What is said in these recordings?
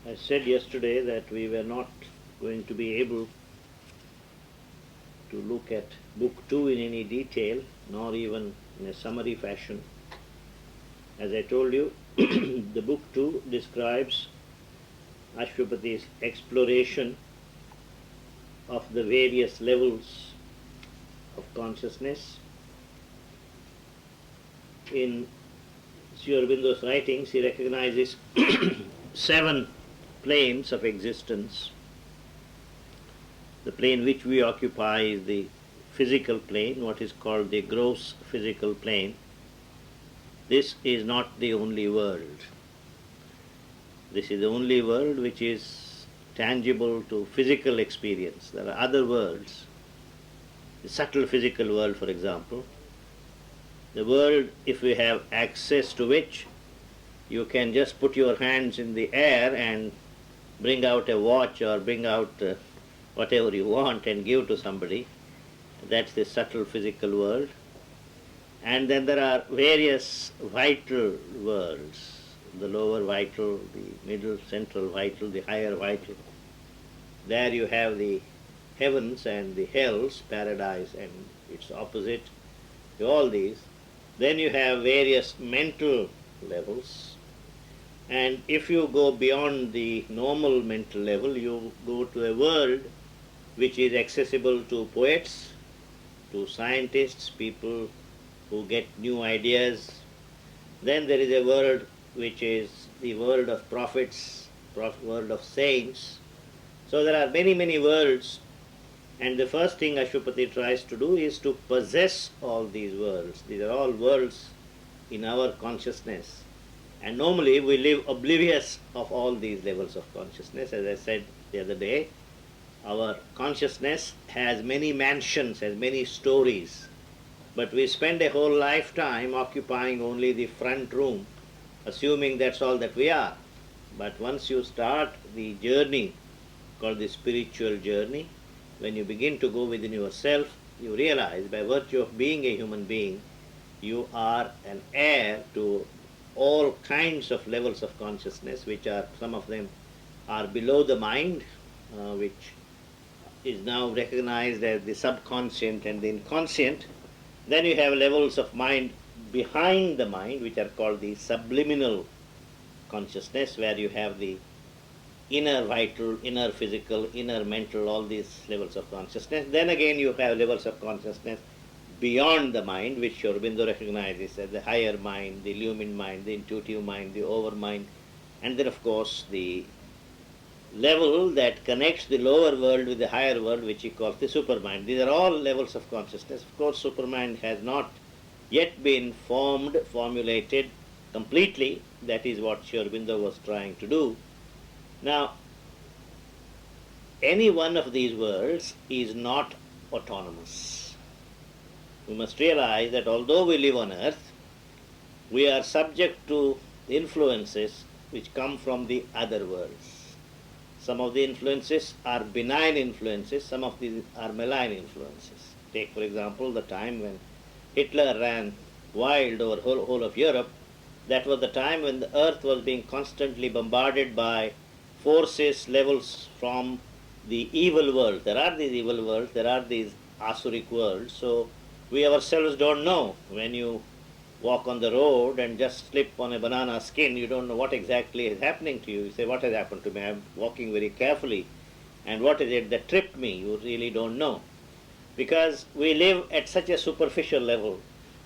I said yesterday that we were not going to be able to look at book 2 in any detail, nor even in a summary fashion. As I told you, the book 2 describes Ashwapati's exploration of the various levels of consciousness. In Sri Aurobindo's writings, he recognizes 7 planes of existence. The plane which we occupy is the physical plane, what is called the gross physical plane. This is not the only world. This is the only world which is tangible to physical experience. There are other worlds. The subtle physical world, for example. The world, if we have access to which, you can just put your hands in the air and bring out a watch or bring out whatever you want and give to somebody. That's the subtle physical world. And then there are various vital worlds, the lower vital, the middle, central vital, the higher vital. There you have the heavens and the hells, paradise and its opposite, all these. Then you have various mental levels. And if you go beyond the normal mental level, you go to a world which is accessible to poets, to scientists, people who get new ideas. Then there is a world which is the world of prophets, world of saints. So there are many, many worlds, and the first thing Ashwapati tries to do is to possess all these worlds. These are all worlds in our consciousness. And normally we live oblivious of all these levels of consciousness. As I said the other day, our consciousness has many mansions, has many stories, but we spend a whole lifetime occupying only the front room, assuming that's all that we are. But once you start the journey, called the spiritual journey, when you begin to go within yourself, you realize by virtue of being a human being, you are an heir to all kinds of levels of consciousness, which are, some of them are below the mind, which is now recognized as the subconscient and the inconscient. Then you have levels of mind behind the mind, which are called the subliminal consciousness, where you have the inner vital, inner physical, inner mental, all these levels of consciousness. Then again you have levels of consciousness beyond the mind, which Aurobindo recognizes as the higher mind, the illumined mind, the intuitive mind, the overmind, and then of course the level that connects the lower world with the higher world, which he calls the supermind. These are all levels of consciousness. Of course, supermind has not yet been formulated completely. That is what Sri Aurobindo was trying to do. Now, any one of these worlds is not autonomous. We must realize that although we live on earth, we are subject to influences which come from the other worlds. Some of the influences are benign influences, some of these are malign influences. Take, for example, the time when Hitler ran wild over whole of Europe. That was the time when the earth was being constantly bombarded by forces, levels from the evil world. There are these evil worlds, there are these Asuric worlds, so we ourselves don't know. When you walk on the road and just slip on a banana skin, you don't know what exactly is happening to you. You say, what has happened to me? I'm walking very carefully. And what is it that tripped me? You really don't know. Because we live at such a superficial level.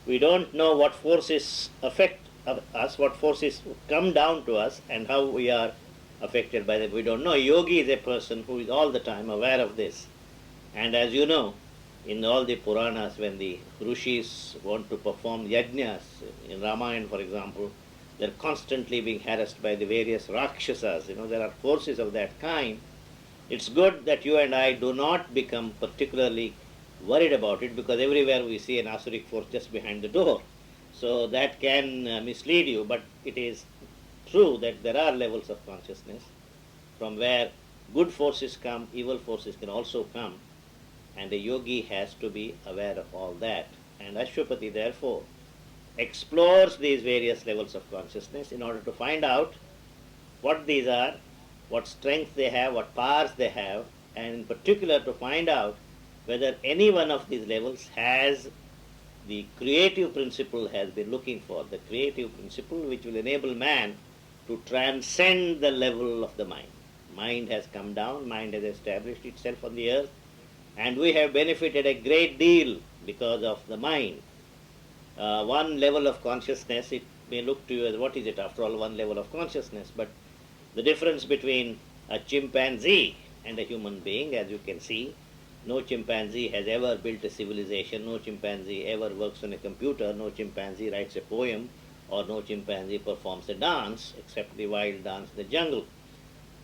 We don't know what forces affect us, what forces come down to us, and how we are affected by them. We don't know. A yogi is a person who is all the time aware of this. And as you know, in all the Puranas, when the Rishis want to perform yajnas, in Ramayana for example, they're constantly being harassed by the various Rakshasas. There are forces of that kind. It's good that you and I do not become particularly worried about it, because everywhere we see an Asuric force just behind the door. So that can mislead you, but it is true that there are levels of consciousness from where good forces come, evil forces can also come. And a yogi has to be aware of all that. And Ashwapati, therefore, explores these various levels of consciousness in order to find out what these are what strength they have, what powers they have, and in particular to find out whether any one of these levels has the creative principle has been looking for, the creative principle which will enable man to transcend the level of the mind. Mind has come down, mind has established itself on the earth, and we have benefited a great deal because of the mind. One level of consciousness, it may look to you as what is it after all, one level of consciousness, but the difference between a chimpanzee and a human being, as you can see, no chimpanzee has ever built a civilization, no chimpanzee ever works on a computer, no chimpanzee writes a poem, or no chimpanzee performs a dance, except the wild dance in the jungle.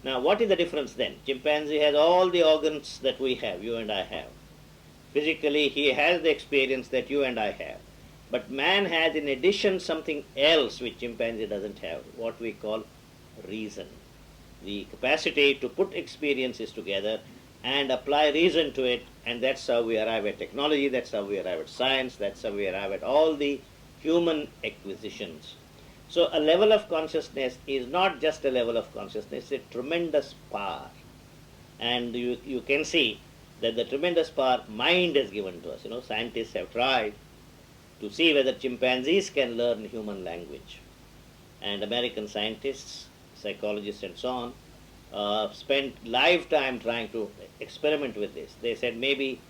Now, what is the difference then? Chimpanzee has all the organs that we have, you and I have. Physically, he has the experience that you and I have. But man has in addition something else which chimpanzee doesn't have, what we call reason. The capacity to put experiences together and apply reason to it, and that's how we arrive at technology, that's how we arrive at science, that's how we arrive at all the human acquisitions. So a level of consciousness is not just a level of consciousness, it's a tremendous power. And you can see that the tremendous power mind has given to us. Scientists have tried to see whether chimpanzees can learn human language. And American scientists, psychologists and so on, spent lifetime trying to experiment with this. They said maybe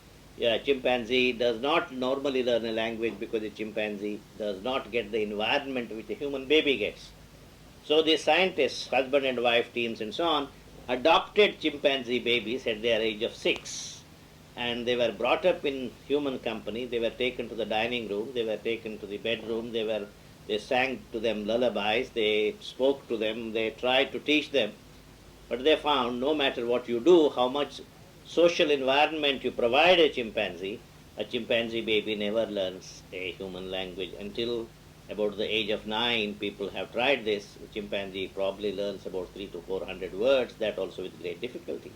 chimpanzee does not normally learn a language because a chimpanzee does not get the environment which a human baby gets. So the scientists, husband and wife teams and so on, adopted chimpanzee babies at their age of 6. And they were brought up in human company, they were taken to the dining room, they were taken to the bedroom, they sang to them lullabies, they spoke to them, they tried to teach them. But they found no matter what you do, how much social environment you provide a chimpanzee baby never learns a human language until about the age of 9. People have tried this. A chimpanzee probably learns about 300 to 400 words, that also with great difficulty.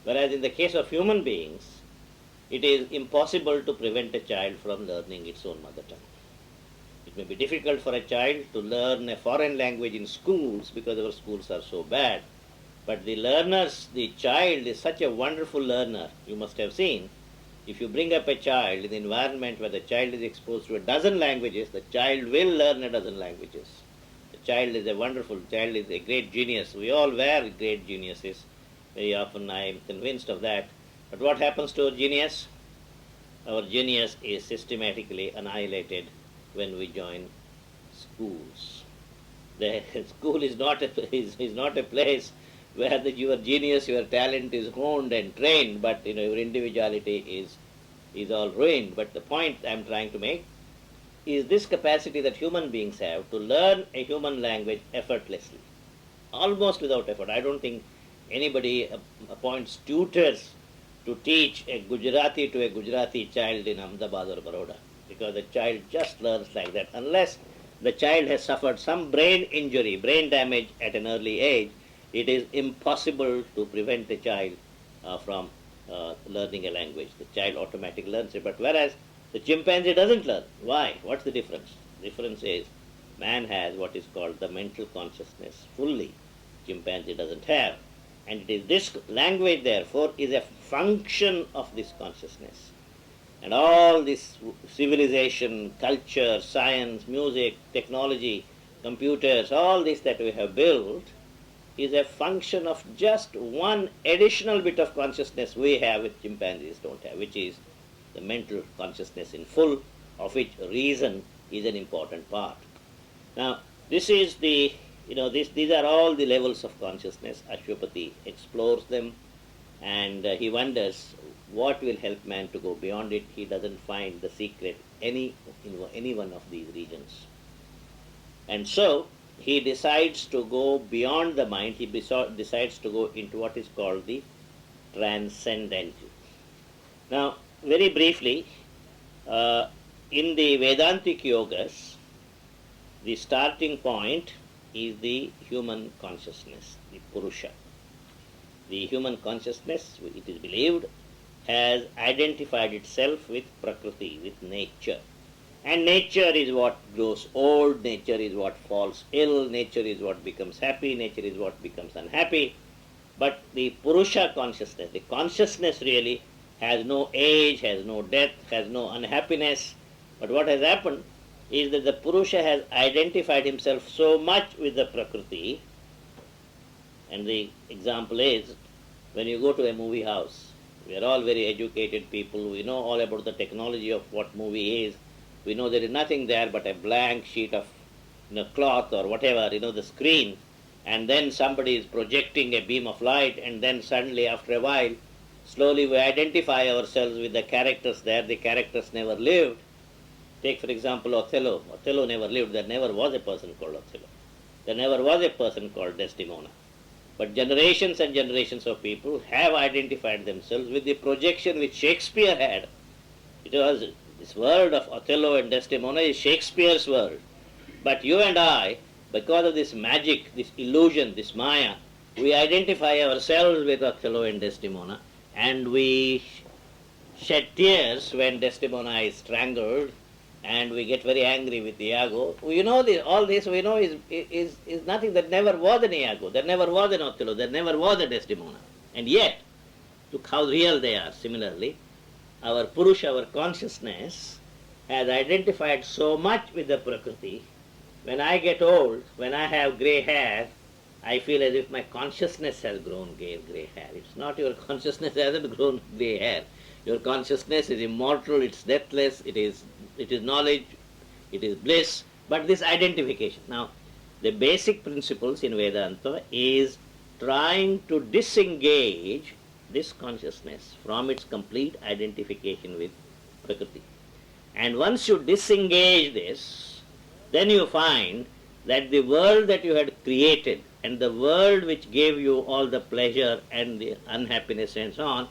Whereas in the case of human beings, it is impossible to prevent a child from learning its own mother tongue. It may be difficult for a child to learn a foreign language in schools because our schools are so bad. But the child is such a wonderful learner. You must have seen, if you bring up a child in the environment where the child is exposed to a dozen languages, the child will learn a dozen languages. The child is a wonderful child, is a great genius. We all were great geniuses. Very often I am convinced of that. But what happens to our genius? Our genius is systematically annihilated when we join schools. The school is not a place where your genius, your talent is honed and trained, but your individuality is all ruined. But the point I'm trying to make is this capacity that human beings have to learn a human language effortlessly, almost without effort. I don't think anybody appoints tutors to teach a Gujarati to a Gujarati child in Ahmedabad or Baroda, because the child just learns like that. Unless the child has suffered some brain injury, brain damage at an early age, it is impossible to prevent a child from learning a language. The child automatically learns it. But whereas the chimpanzee doesn't learn. Why? What's the difference? The difference is man has what is called the mental consciousness fully. Chimpanzee doesn't have. And it is this language, therefore, is a function of this consciousness. And all this civilization, culture, science, music, technology, computers, all this that we have built is a function of just one additional bit of consciousness we have which chimpanzees don't have, which is the mental consciousness in full, of which reason is an important part. Now, this is these are all the levels of consciousness. Ashwapati explores them, and he wonders what will help man to go beyond it. He doesn't find the secret in any one of these regions. And so, he decides to go beyond the mind. He decides to go into what is called the transcendental. Now, very briefly, in the Vedantic yogas, the starting point is the human consciousness, the Purusha. The human consciousness, it is believed, has identified itself with Prakriti, with nature. And nature is what grows old, nature is what falls ill, nature is what becomes happy, nature is what becomes unhappy. But the Purusha consciousness, the consciousness really has no age, has no death, has no unhappiness. But what has happened is that the Purusha has identified himself so much with the Prakriti, and the example is when you go to a movie house. We are all very educated people, we know all about the technology of what movie is. We know there is nothing there but a blank sheet of cloth or whatever, the screen, and then somebody is projecting a beam of light, and then suddenly after a while, slowly we identify ourselves with the characters there. The characters never lived. Take for example Othello. Othello never lived. There never was a person called Othello. There never was a person called Desdemona. But generations and generations of people have identified themselves with the projection which Shakespeare had. It was this world of Othello and Desdemona is Shakespeare's world. But you and I, because of this magic, this illusion, this Maya, we identify ourselves with Othello and Desdemona, and we shed tears when Desdemona is strangled, and we get very angry with Iago. We know this, all this we know is nothing. There never was an Iago, there never was an Othello, there never was a Desdemona. And yet, look how real they are. Similarly, our Purusha, our consciousness, has identified so much with the Prakriti. When I get old, when I have grey hair, I feel as if my consciousness has grown grey hair. It's not your consciousness hasn't grown grey hair. Your consciousness is immortal, it's deathless, it is knowledge, it is bliss, but this identification. Now, the basic principles in Vedanta is trying to disengage this consciousness from its complete identification with Prakriti. And once you disengage this, then you find that the world that you had created and the world which gave you all the pleasure and the unhappiness and so on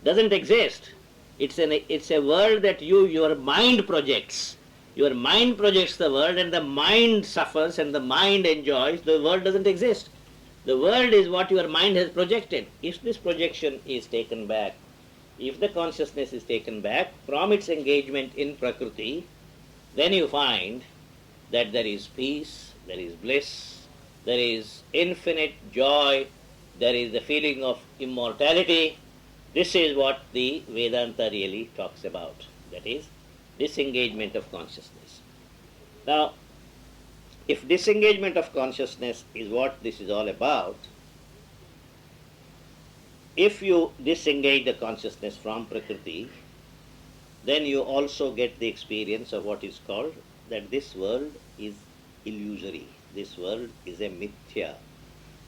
doesn't exist. It's a world that your mind projects. Your mind projects the world, and the mind suffers and the mind enjoys. The world doesn't exist. The world is what your mind has projected. If this projection is taken back, if the consciousness is taken back from its engagement in Prakriti, then you find that there is peace, there is bliss, there is infinite joy, there is the feeling of immortality. This is what the Vedanta really talks about, that is, disengagement of consciousness. Now, if disengagement of consciousness is what this is all about, if you disengage the consciousness from Prakriti, then you also get the experience of what is called that this world is illusory, this world is a mithya,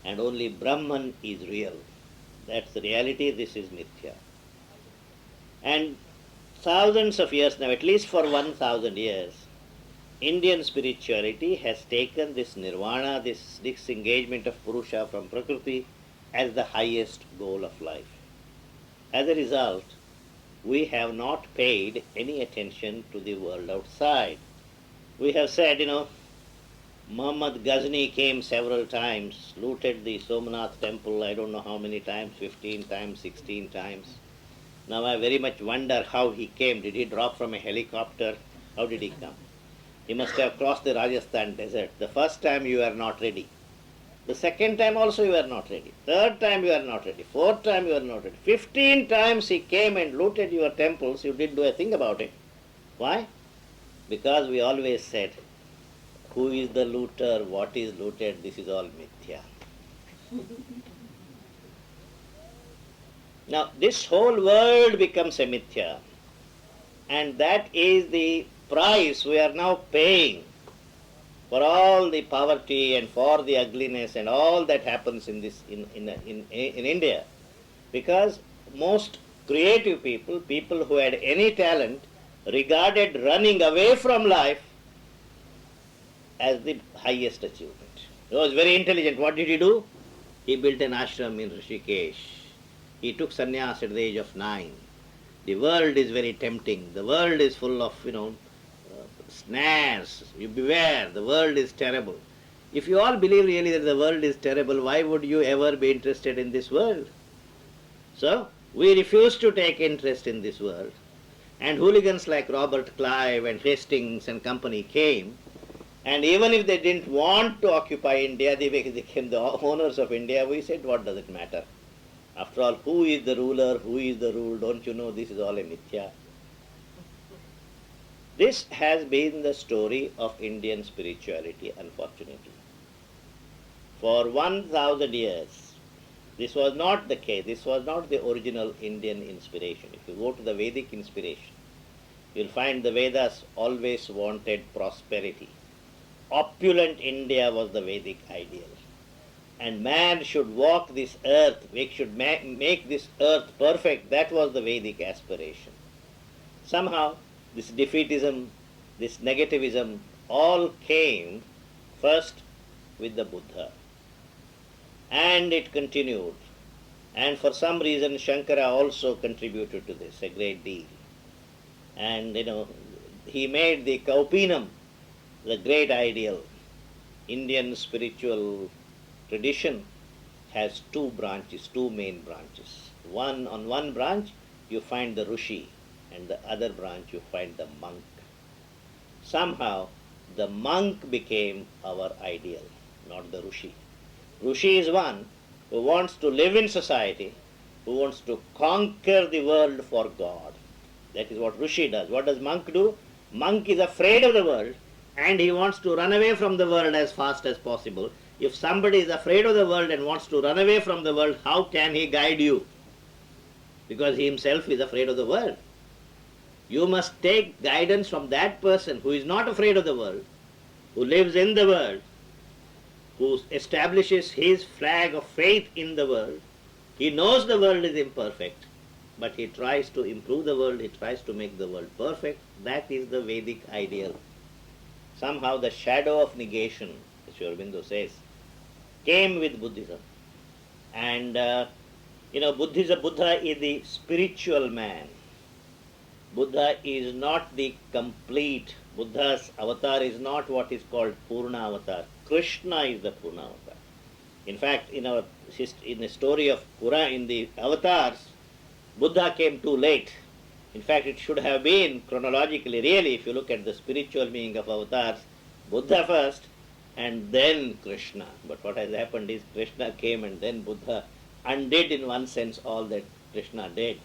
and only Brahman is real. That's the reality, this is mithya. And thousands of years now, at least for 1,000 years, Indian spirituality has taken this nirvana, this disengagement of Purusha from Prakriti, as the highest goal of life. As a result, we have not paid any attention to the world outside. We have said, Muhammad Ghazni came several times, looted the Somnath temple, I don't know how many times, 15 times, 16 times. Now I very much wonder how he came. Did he drop from a helicopter? How did he come? He must have crossed the Rajasthan desert. The first time you were not ready. The second time also you were not ready. Third time you were not ready. Fourth time you were not ready. 15 times he came and looted your temples. You didn't do a thing about it. Why? Because we always said, who is the looter, what is looted, this is all mithya. Now, this whole world becomes a mithya, and that is the price we are now paying for all the poverty and for the ugliness and all that happens in India. Because most creative people, people who had any talent, regarded running away from life as the highest achievement. He was very intelligent. What did he do? He built an ashram in Rishikesh. He took sannyas at the age of 9. The world is very tempting. The world is full of, snares. You beware. The world is terrible. If you all believe really that the world is terrible, why would you ever be interested in this world? So, we refuse to take interest in this world. And hooligans like Robert Clive and Hastings and company came, And even if they didn't want to occupy India, they became the owners of India. We said, what does it matter? After all, who is the ruler? Who is the rule? Don't you know this is all a mithya? This has been the story of Indian spirituality, unfortunately. For 1000 years, this was not the case. This was not the original Indian inspiration. If you go to the Vedic inspiration, you'll find the Vedas always wanted prosperity. Opulent India was the Vedic ideal. And man should walk this earth, should make this earth perfect. That was the Vedic aspiration. Somehow, this defeatism, this negativism, all came first with the Buddha. And it continued. And for some reason, Shankara also contributed to this a great deal. And, he made the Kaupinam the great ideal. Indian spiritual tradition has two main branches. On one branch, you find the Rishi, and the other branch you find the monk. Somehow, the monk became our ideal, not the Rishi. Rishi is one who wants to live in society, who wants to conquer the world for God. That is what Rishi does. What does monk do? Monk is afraid of the world and he wants to run away from the world as fast as possible. If somebody is afraid of the world and wants to run away from the world, how can he guide you? Because he himself is afraid of the world. You must take guidance from that person who is not afraid of the world, who lives in the world, who establishes his flag of faith in the world. He knows the world is imperfect, but he tries to improve the world, he tries to make the world perfect. That is the Vedic ideal. Somehow the shadow of negation, as Ashwapati says, came with Buddhism. And, Buddha is the spiritual man. Buddha is not the complete. Buddha's avatar is not what is called Purna avatar. Krishna is the Purna avatar. In fact, in the story of in the avatars, Buddha came too late. In fact, it should have been chronologically, really, if you look at the spiritual meaning of avatars, Buddha first and then Krishna. But what has happened is Krishna came and then Buddha undid in one sense all that Krishna did.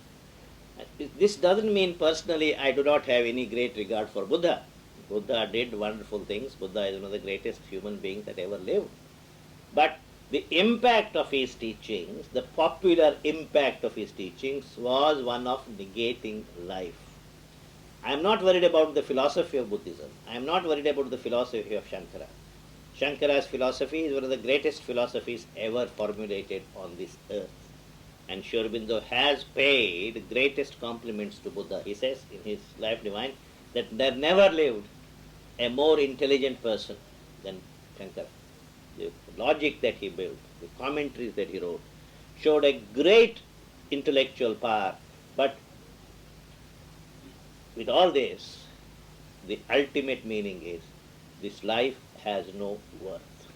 This doesn't mean personally I do not have any great regard for Buddha. Buddha did wonderful things. Buddha is one of the greatest human beings that ever lived. But the impact of his teachings, the popular impact of his teachings, was one of negating life. I am not worried about the philosophy of Buddhism. I am not worried about the philosophy of Shankara. Shankara's philosophy is one of the greatest philosophies ever formulated on this earth. And Sri Aurobindo has paid greatest compliments to Buddha. He says in his Life Divine that there never lived a more intelligent person than Shankara. The logic that he built, the commentaries that he wrote, showed a great intellectual power. But with all this, the ultimate meaning is this life has no worth.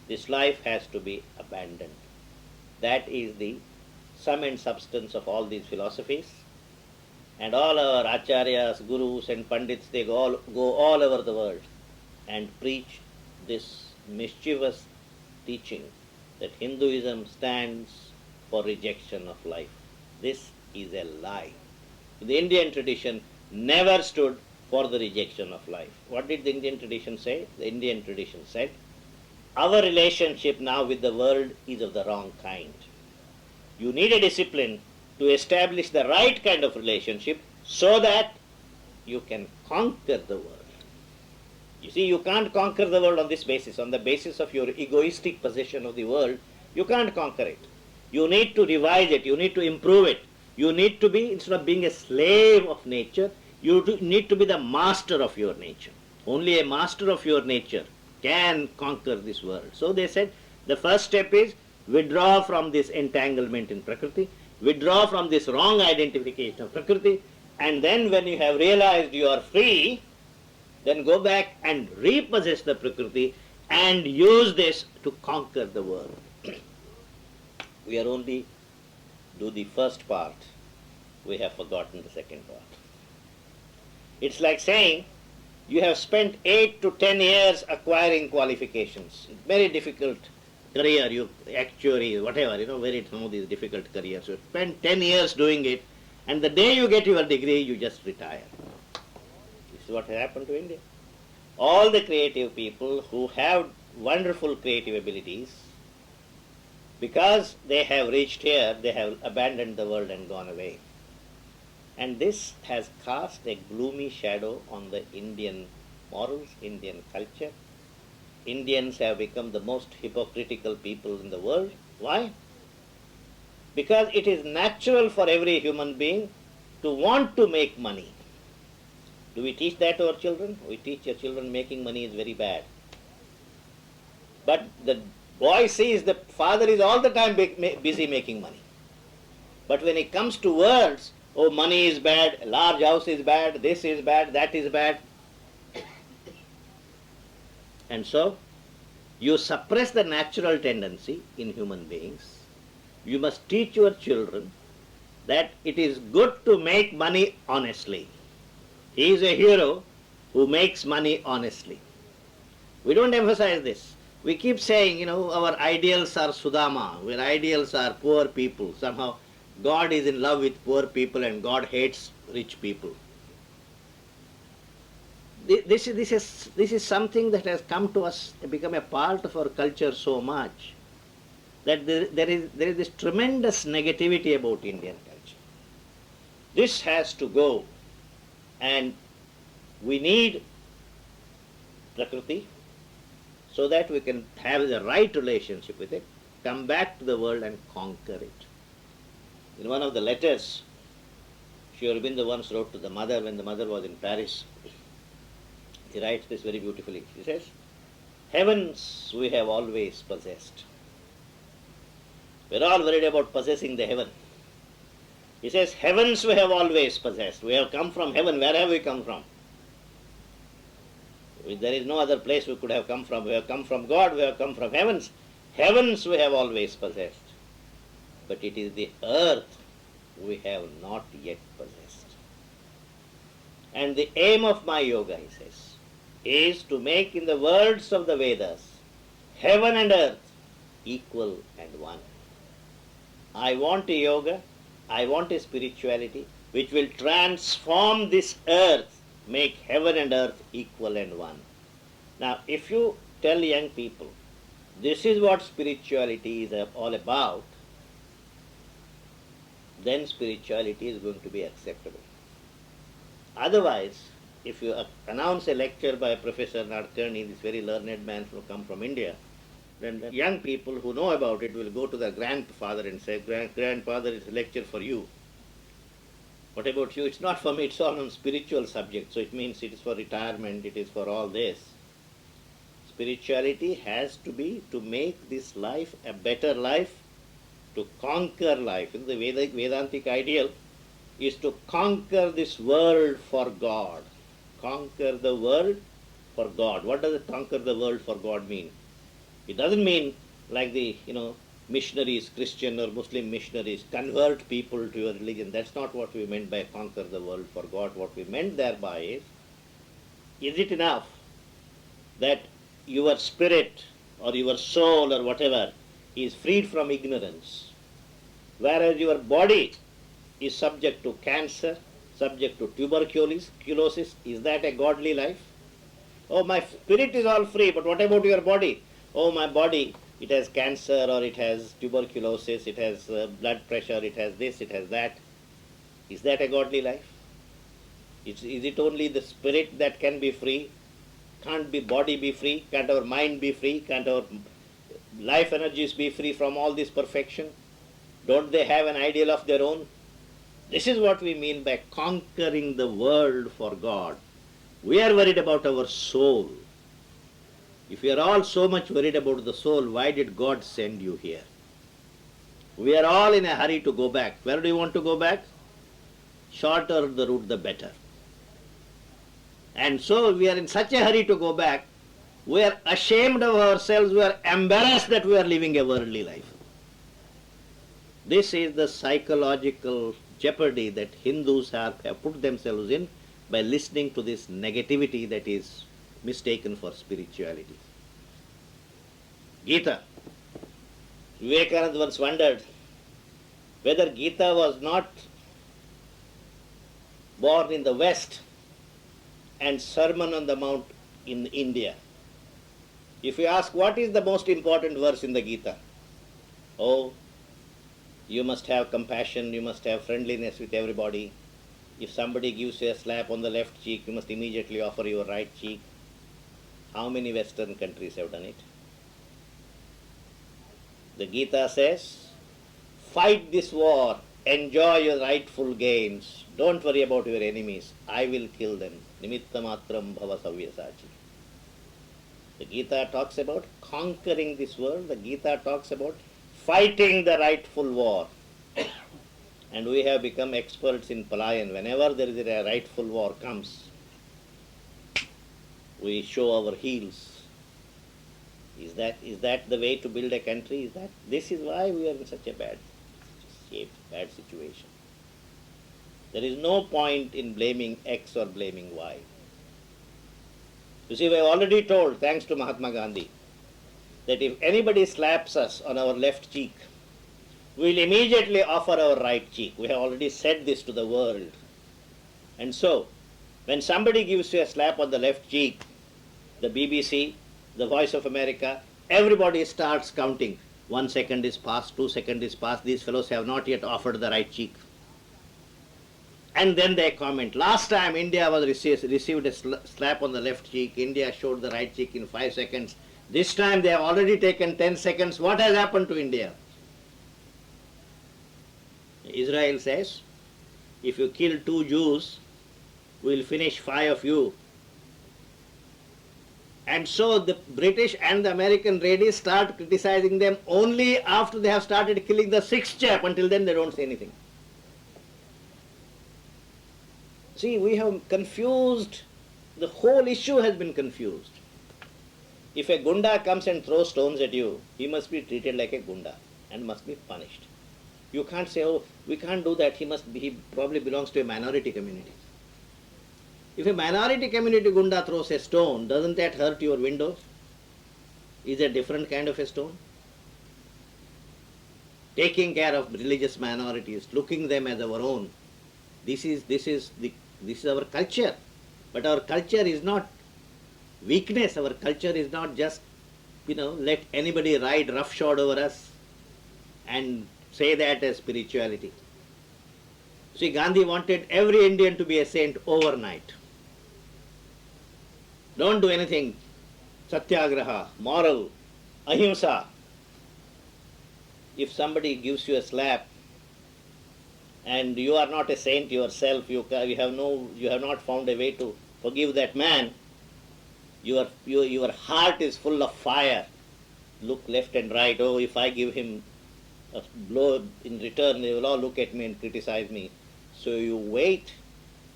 This life has to be abandoned. That is the sum and substance of all these philosophies. And all our acharyas, gurus and pandits, they go all over the world and preach this mischievous teaching that Hinduism stands for rejection of life. This is a lie. The Indian tradition never stood for the rejection of life. What did the Indian tradition say? The Indian tradition said, our relationship now with the world is of the wrong kind. You need a discipline to establish the right kind of relationship so that you can conquer the world. You see, you can't conquer the world on this basis. On the basis of your egoistic possession of the world, you can't conquer it. You need to revise it. You need to improve it. You need to be, instead of being a slave of nature, you need to be the master of your nature. Only a master of your nature can conquer this world. So they said the first step is withdraw from this entanglement in Prakriti, withdraw from this wrong identification of Prakriti, and then when you have realized you are free, then go back and repossess the Prakriti and use this to conquer the world. We are only do the first part. We have forgotten the second part. It's like saying You have spent 8 to 10 years acquiring qualifications. Very difficult career, you actuary, whatever, some of these difficult careers. You spend 10 years doing it, and the day you get your degree, you just retire. This is what has happened to India. All the creative people who have wonderful creative abilities, because they have reached here, they have abandoned the world and gone away. And this has cast a gloomy shadow on the Indian morals, Indian culture. Indians have become the most hypocritical people in the world. Why? Because it is natural for every human being to want to make money. Do we teach that to our children? We teach our children making money is very bad. But the boy sees the father is all the time busy making money. But when it comes to words, oh, money is bad, a large house is bad, this is bad, that is bad. And so, you suppress the natural tendency in human beings. You must teach your children that it is good to make money honestly. He is a hero who makes money honestly. We don't emphasize this. We keep saying, our ideals are Sudama, our ideals are poor people. Somehow God is in love with poor people and God hates rich people. This is something that has come to us, become a part of our culture so much that there is this tremendous negativity about Indian culture. This has to go, and we need Prakriti so that we can have the right relationship with it, come back to the world and conquer it. In one of the letters, Sri Aurobindo once wrote to the mother when the mother was in Paris, he writes this very beautifully. He says, heavens we have always possessed. We're all worried about possessing the heaven. He says, heavens we have always possessed. We have come from heaven. Where have we come from? There is no other place we could have come from. We have come from God. We have come from heavens. Heavens we have always possessed. But it is the earth we have not yet possessed. And the aim of my yoga, he says, is to make, in the words of the Vedas, heaven and earth equal and one. I want a yoga, I want a spirituality which will transform this earth, make heaven and earth equal and one. Now, if you tell young people, this is what spirituality is all about, then spirituality is going to be acceptable. Otherwise, if you announce a lecture by Professor Nadkarni, this very learned man who come from India, then the young people who know about it will go to their grandfather and say, grandfather, it's a lecture for you. What about you? It's not for me, it's all on spiritual subjects. So it means it is for retirement, it is for all this. Spirituality has to be to make this life a better life, to conquer life. In the Vedantic ideal is to conquer this world for God. Conquer the world for God. What does it conquer the world for God mean? It doesn't mean like the, missionaries, Christian or Muslim missionaries, convert people to your religion. That's not what we meant by conquer the world for God. What we meant thereby is it enough that your spirit or your soul or whatever is freed from ignorance, whereas your body is subject to cancer, subject to tuberculosis? Is that a godly life? Oh, my spirit is all free, but what about your body? Oh, my body, it has cancer or it has tuberculosis, it has blood pressure, it has this, it has that. Is that a godly life? Is it only the spirit that can be free? Can't the body be free? Can't our mind be free? Can't our life energies be free from all this perfection? Don't they have an ideal of their own? This is what we mean by conquering the world for God. We are worried about our soul. If you are all so much worried about the soul, why did God send you here? We are all in a hurry to go back. Where do you want to go back? Shorter the route, the better. And so we are in such a hurry to go back, we are ashamed of ourselves, we are embarrassed that we are living a worldly life. This is the psychological jeopardy that Hindus have put themselves in by listening to this negativity that is mistaken for spirituality. Gita. Vivekananda once wondered whether Gita was not born in the West and Sermon on the Mount in India. If you ask what is the most important verse in the Gita, oh, you must have compassion, you must have friendliness with everybody. If somebody gives you a slap on the left cheek, you must immediately offer your right cheek. How many Western countries have done it? The Gita says, fight this war, enjoy your rightful gains, don't worry about your enemies, I will kill them. Nimitta matram bhava savyasachi. The Gita talks about conquering this world, the Gita talks about fighting the rightful war. And we have become experts in palayan. Whenever there is a rightful war comes, we show our heels. Is that the way to build a country? This is why we are in such a bad shape, bad situation. There is no point in blaming X or blaming Y. You see, we have already told, thanks to Mahatma Gandhi, that if anybody slaps us on our left cheek, we will immediately offer our right cheek. We have already said this to the world. And so, when somebody gives you a slap on the left cheek, the BBC, the Voice of America, everybody starts counting. 1 second is past, 2 seconds is past, these fellows have not yet offered the right cheek. And then they comment, last time India was received a slap on the left cheek, India showed the right cheek in 5 seconds. This time they have already taken 10 seconds. What has happened to India? Israel says, if you kill 2 Jews, we will finish 5 of you. And so the British and the American ladies start criticizing them only after they have started killing the 6th chap. Until then they don't say anything. See, we have confused, the whole issue has been confused. If a gunda comes and throws stones at you, he must be treated like a gunda and must be punished. You can't say, oh, we can't do that, he probably belongs to a minority community. If a minority community gunda throws a stone, doesn't that hurt your windows? Is a different kind of a stone? Taking care of religious minorities, looking them as our own. This is our culture. But our culture is not weakness. Our culture is not just, let anybody ride roughshod over us and say that as spirituality. See, Gandhi wanted every Indian to be a saint overnight. Don't do anything. Satyagraha, moral, ahimsa. If somebody gives you a slap and you are not a saint yourself, you have not found a way to forgive that man, your heart is full of fire. Look left and right. Oh, if I give him a blow in return, they will all look at me and criticize me. So you wait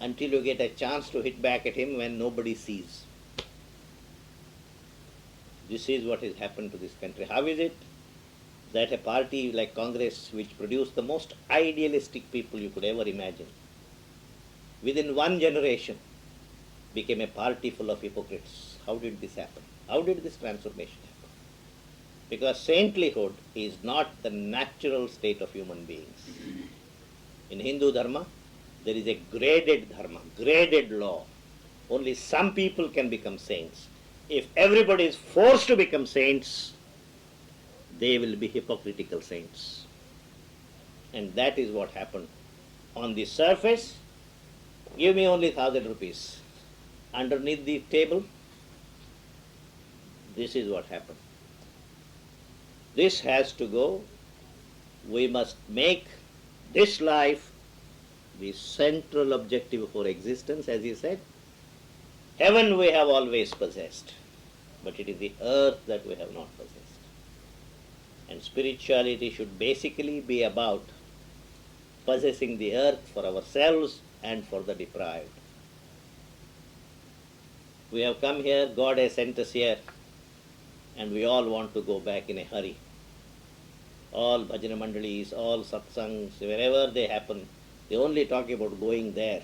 until you get a chance to hit back at him when nobody sees. This is what has happened to this country. How is it that a party like Congress, which produced the most idealistic people you could ever imagine, within one generation became a party full of hypocrites? How did this happen? How did this transformation happen? Because saintlyhood is not the natural state of human beings. In Hindu Dharma, there is a graded dharma, graded law. Only some people can become saints. If everybody is forced to become saints, they will be hypocritical saints. And that is what happened. On the surface, give me only 1,000 rupees. Underneath the table, this is what happened. This has to go. We must make this life the central objective for existence, as he said. Heaven we have always possessed, but it is the earth that we have not possessed. And spirituality should basically be about possessing the earth for ourselves and for the deprived. We have come here, God has sent us here, and we all want to go back in a hurry. All bhajana mandalis, all satsangs, wherever they happen, they only talk about going there.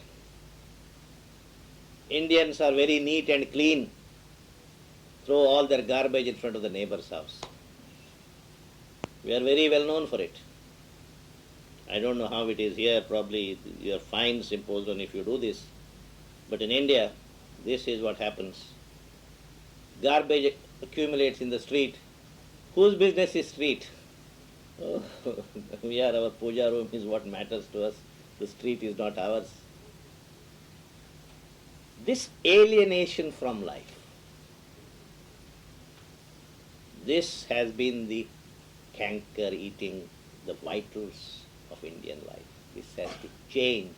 Indians are very neat and clean, throw all their garbage in front of the neighbor's house. We are very well known for it. I don't know how it is here, probably your fines imposed on if you do this. But in India, this is what happens. Garbage accumulates in the street. Whose business is street? Oh, we are, our puja room is what matters to us. The street is not ours. This alienation from life, this has been the canker eating the vitals of Indian life. This has to change.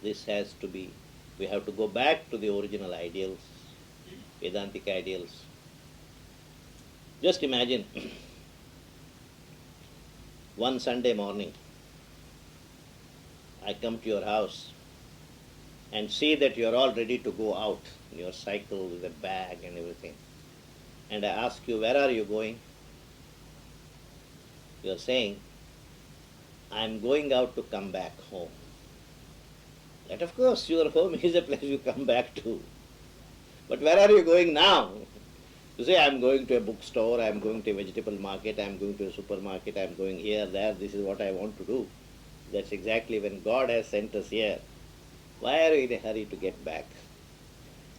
This has to be, we have to go back to the original ideals, Vedantic ideals. Just imagine one Sunday morning, I come to your house and see that you are all ready to go out in your cycle with a bag and everything. And I ask you, where are you going? You are saying, I am going out to come back home. That of course your home is a place you come back to. But where are you going now? You say, I am going to a bookstore, I am going to a vegetable market, I am going to a supermarket, I am going here, there, this is what I want to do. That's exactly when God has sent us here. Why are you in a hurry to get back?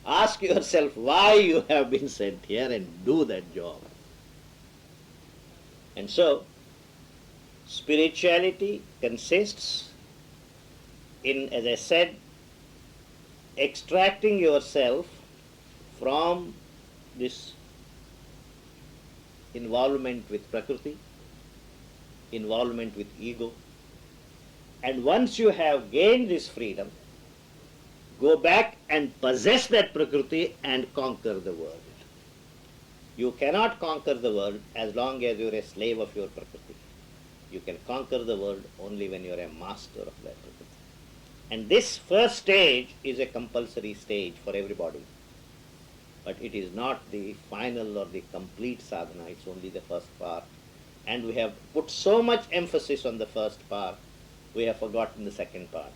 Ask yourself why you have been sent here and do that job. And so, spirituality consists in, as I said, extracting yourself from this involvement with Prakriti, involvement with ego. And once you have gained this freedom, go back and possess that Prakriti and conquer the world. You cannot conquer the world as long as you are a slave of your Prakriti. You can conquer the world only when you are a master of that Prakriti. And this first stage is a compulsory stage for everybody. But it is not the final or the complete sadhana, it's only the first part. And we have put so much emphasis on the first part, we have forgotten the second part.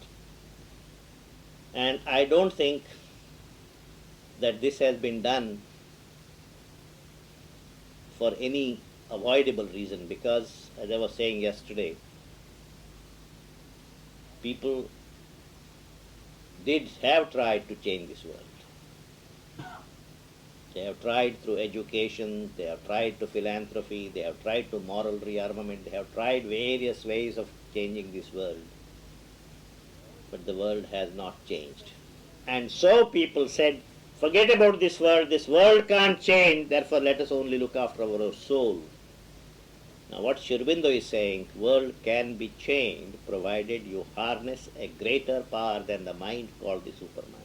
And I don't think that this has been done for any avoidable reason, because, as I was saying yesterday, people have tried to change this world. They have tried through education, they have tried to philanthropy, they have tried to moral rearmament, they have tried various ways of changing this world. But the world has not changed. And so people said, forget about this world can't change, therefore let us only look after our soul. Now what Sri Aurobindo is saying, world can be changed provided you harness a greater power than the mind called the supermind.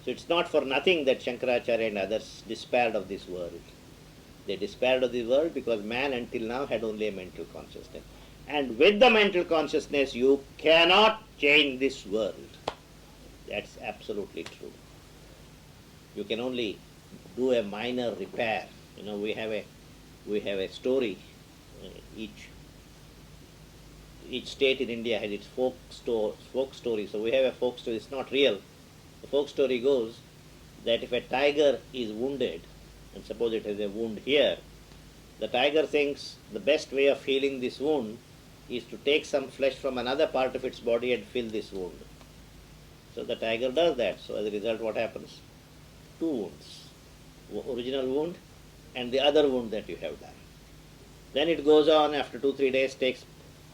So it's not for nothing that Shankaracharya and others despaired of this world. They despaired of this world because man until now had only a mental consciousness. And with the mental consciousness you cannot change this world. That's absolutely true. You can only do a minor repair. You know, we have a story. Each state in India has its folk story. So we have a folk story. It's not real. The folk story goes that if a tiger is wounded, and suppose it has a wound here, the tiger thinks the best way of healing this wound is to take some flesh from another part of its body and fill this wound. So the tiger does that. So as a result, what happens? Two wounds. Original wound and the other wound that you have done. Then it goes on, after 2-3 days, takes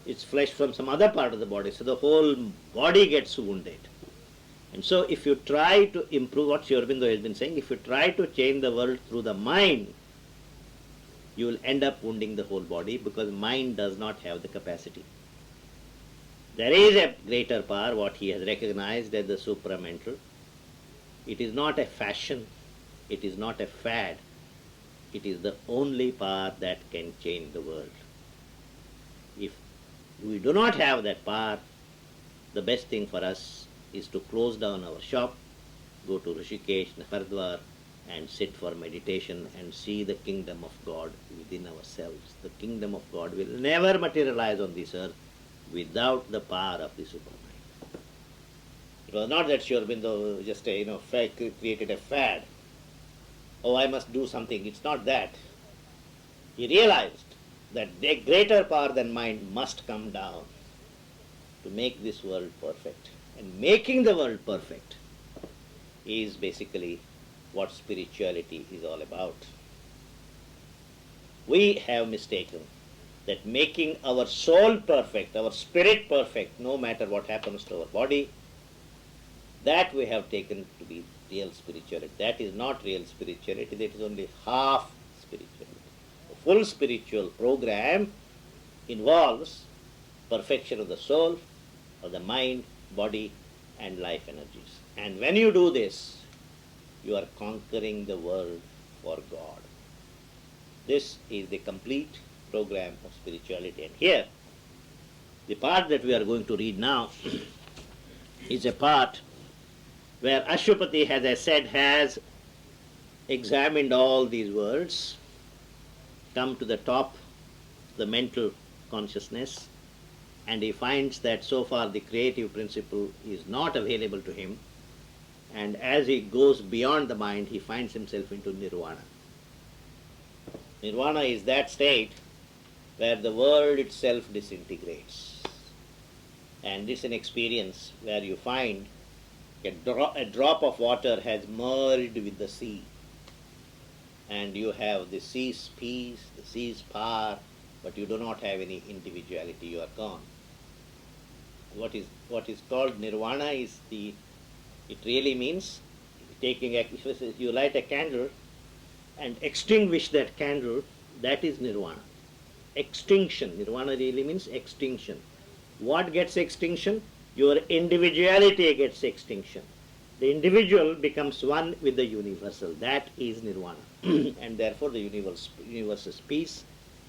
its flesh from some other part of the body. So the whole body gets wounded. And so if you try to improve, what Sri Aurobindo has been saying, if you try to change the world through the mind, you will end up wounding the whole body because mind does not have the capacity. There is a greater power, what he has recognized as the supramental. It is not a fashion, it is not a fad, it is the only power that can change the world. If we do not have that power, the best thing for us is to close down our shop, go to Rishikesh, Haridwar, and sit for meditation and see the kingdom of God within ourselves. The kingdom of God will never materialize on this earth without the power of the supermind. It was not that Sri Aurobindo just created a fad. Oh, I must do something. It's not that. He realized that the greater power than mind must come down to make this world perfect. And making the world perfect is basically what spirituality is all about. We have mistaken that making our soul perfect, our spirit perfect, no matter what happens to our body, that we have taken to be real spirituality. That is not real spirituality, that is only half spirituality. A full spiritual program involves perfection of the soul, of the mind, body, and life energies. And when you do this, you are conquering the world for God. This is the complete program of spirituality. And here, the part that we are going to read now is a part where Ashwapati, as I said, has examined all these words, come to the top, the mental consciousness, and he finds that so far the creative principle is not available to him, and as he goes beyond the mind, he finds himself into Nirvana. Nirvana is that state where the world itself disintegrates. And this is an experience where you find a drop of water has merged with the sea. And you have the sea's peace, the sea's power, but you do not have any individuality, you are gone. What is called Nirvana it really means taking if you light a candle and extinguish that candle, that is Nirvana. Extinction. Nirvana really means extinction. What gets extinction? Your individuality gets extinction. The individual becomes one with the universal. That is Nirvana. And therefore the universe is peace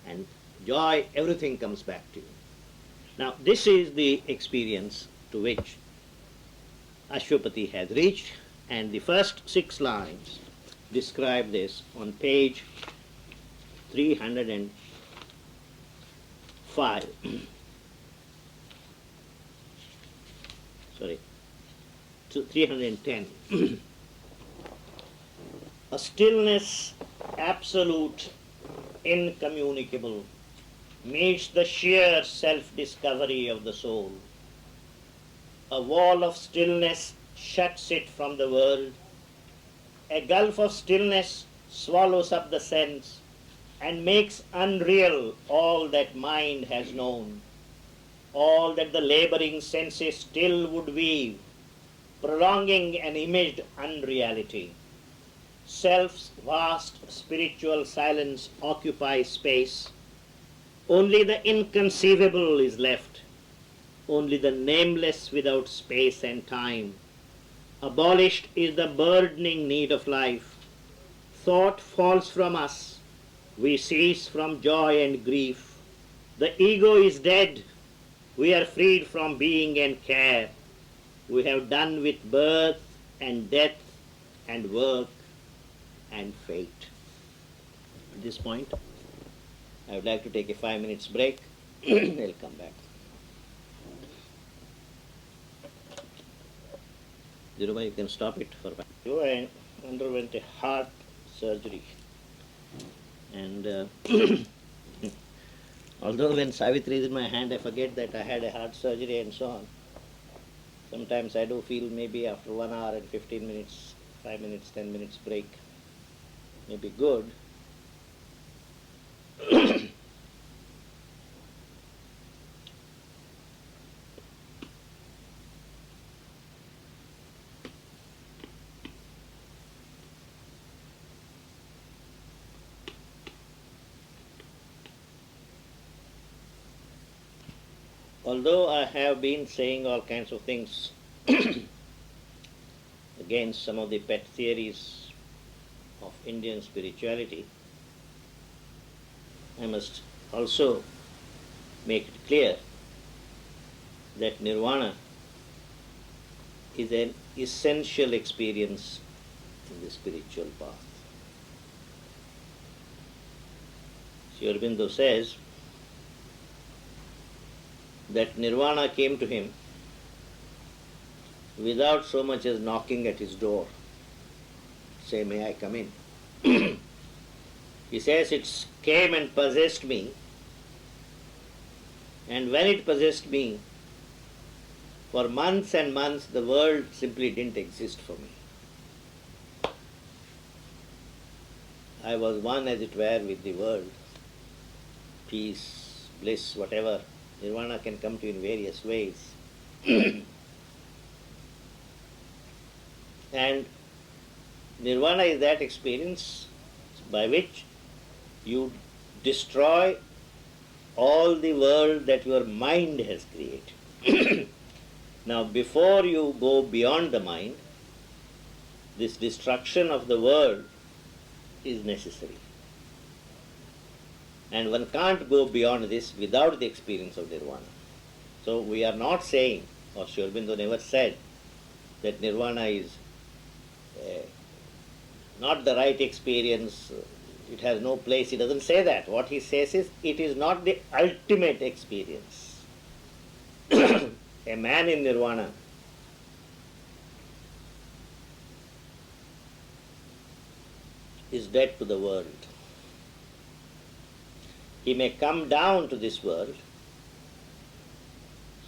and joy, everything comes back to you. Now this is the experience to which Ashwapati has reached, and the first 6 lines describe this on page 305. Sorry, 310. A stillness absolute, incommunicable, meets the sheer self-discovery of the soul. A wall of stillness shuts it from the world. A gulf of stillness swallows up the sense and makes unreal all that mind has known, all that the laboring senses still would weave, prolonging an imaged unreality. Self's vast spiritual silence occupies space. Only the inconceivable is left, only the nameless without space and time. Abolished is the burdening need of life. Thought falls from us. We cease from joy and grief. The ego is dead. We are freed from being and care. We have done with birth and death and work and fate. At this point, I would like to take a 5 minutes break. I'll come back. Dhirubhai, you can stop it for 5 minutes. I underwent a heart surgery. And although when Savitri is in my hand, I forget that I had a heart surgery and so on. Sometimes I do feel maybe after 1 hour and 15 minutes, 5 minutes, 10 minutes break may be good. Although I have been saying all kinds of things against some of the pet theories of Indian spirituality, I must also make it clear that Nirvana is an essential experience in the spiritual path. Sri Aurobindo says that Nirvana came to him without so much as knocking at his door. Say, may I come in? He says, it came and possessed me, and when it possessed me, for months and months the world simply didn't exist for me. I was one, as it were, with the world. Peace, bliss, whatever. Nirvana can come to you in various ways. And Nirvana is that experience by which you destroy all the world that your mind has created. Now, before you go beyond the mind, this destruction of the world is necessary. And one can't go beyond this without the experience of Nirvana. So we are not saying, or Sri Aurobindo never said, that Nirvana is not the right experience, it has no place. He doesn't say that. What he says is, it is not the ultimate experience. A man in Nirvana is dead to the world. He may come down to this world,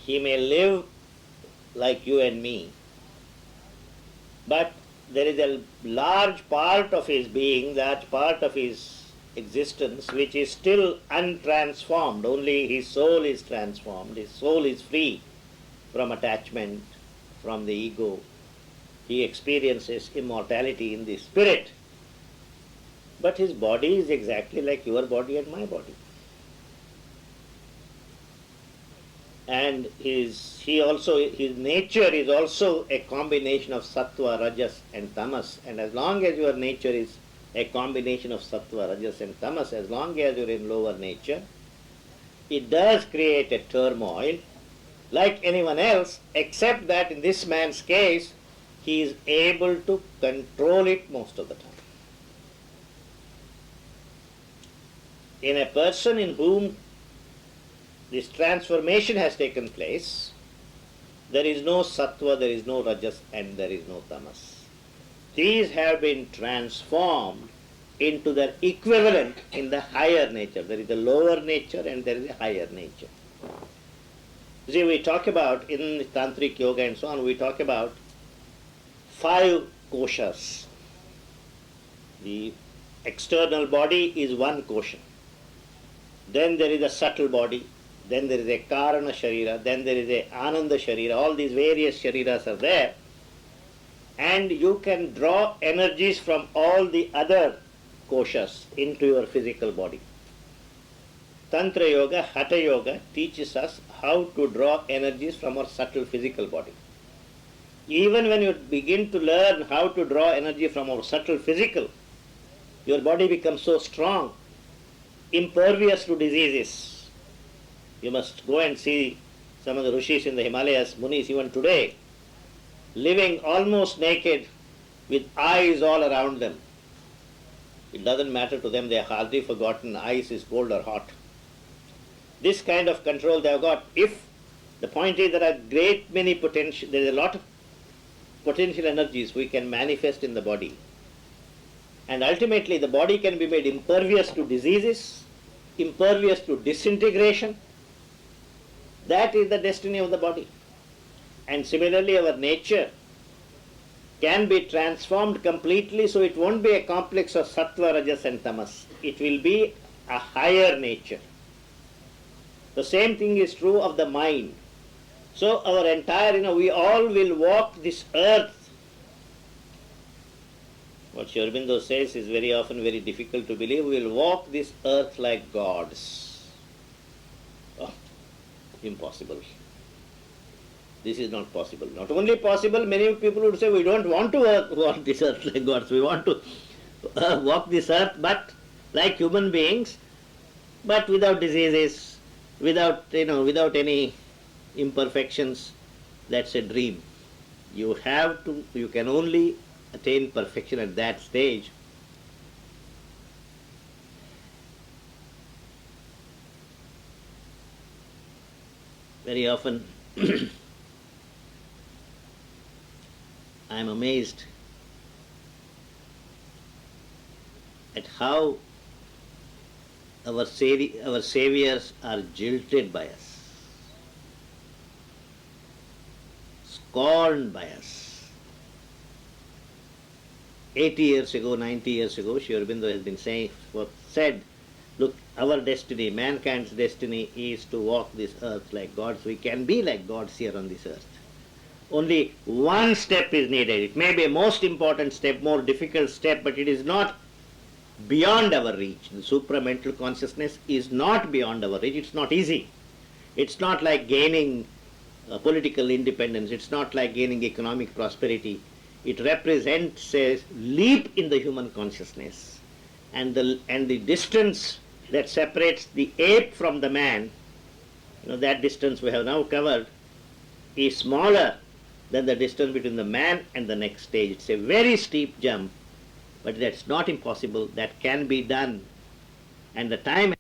he may live like you and me, but there is a large part of his being, large part of his existence, which is still untransformed. Only his soul is transformed. His soul is free from attachment, from the ego. He experiences immortality in the spirit. But his body is exactly like your body and my body. And his nature is also a combination of sattva, rajas and tamas. And as long as your nature is a combination of sattva, rajas and tamas, as long as you are in lower nature, it does create a turmoil like anyone else, except that in this man's case, he is able to control it most of the time. In a person in whom this transformation has taken place, there is no sattva, there is no rajas, and there is no tamas. These have been transformed into their equivalent in the higher nature. There is a lower nature and there is a higher nature. You see, we talk about, in Tantric Yoga and so on, we talk about 5 koshas. The external body is one kosha. Then there is a subtle body. Then there is a Karana Sharira. Then there is a Ananda Sharira. All these various Shariras are there. And you can draw energies from all the other koshas into your physical body. Tantra Yoga, Hatha Yoga teaches us how to draw energies from our subtle physical body. Even when you begin to learn how to draw energy from our subtle physical, your body becomes so strong, impervious to diseases. You must go and see some of the rishis in the Himalayas, munis even today, living almost naked with eyes all around them. It doesn't matter to them, they have hardly forgotten ice is cold or hot. This kind of control they have got. If the point is, there are great many potential, there is a lot of potential energies we can manifest in the body. And ultimately the body can be made impervious to diseases, impervious to disintegration. That is the destiny of the body. And similarly our nature can be transformed completely, so it won't be a complex of sattva, rajas and tamas. It will be a higher nature. The same thing is true of the mind. So our entire, we all will walk this earth. What Sri Aurobindo says is very often very difficult to believe. We will walk this earth like gods. Oh, impossible. This is not possible. Not only possible, many people would say, we don't want to walk this earth like gods. We want to walk this earth, but like human beings, but without diseases, without any imperfections. That's a dream. You can only attain perfection at that stage. Very often I am amazed at how our saviors are jilted by us, scorned by us. 80 years ago, 90 years ago, Sri Aurobindo has been said, look, our destiny, mankind's destiny is to walk this earth like gods. We can be like gods here on this earth. Only one step is needed. It may be a most important step, more difficult step, but it is not beyond our reach. The supramental consciousness is not beyond our reach. It's not easy. It's not like gaining political independence. It's not like gaining economic prosperity. It represents a leap in the human consciousness. And the distance that separates the ape from the man, that distance we have now covered, is smaller than the distance between the man and the next stage. It's a very steep jump, but that's not impossible. That can be done. And the time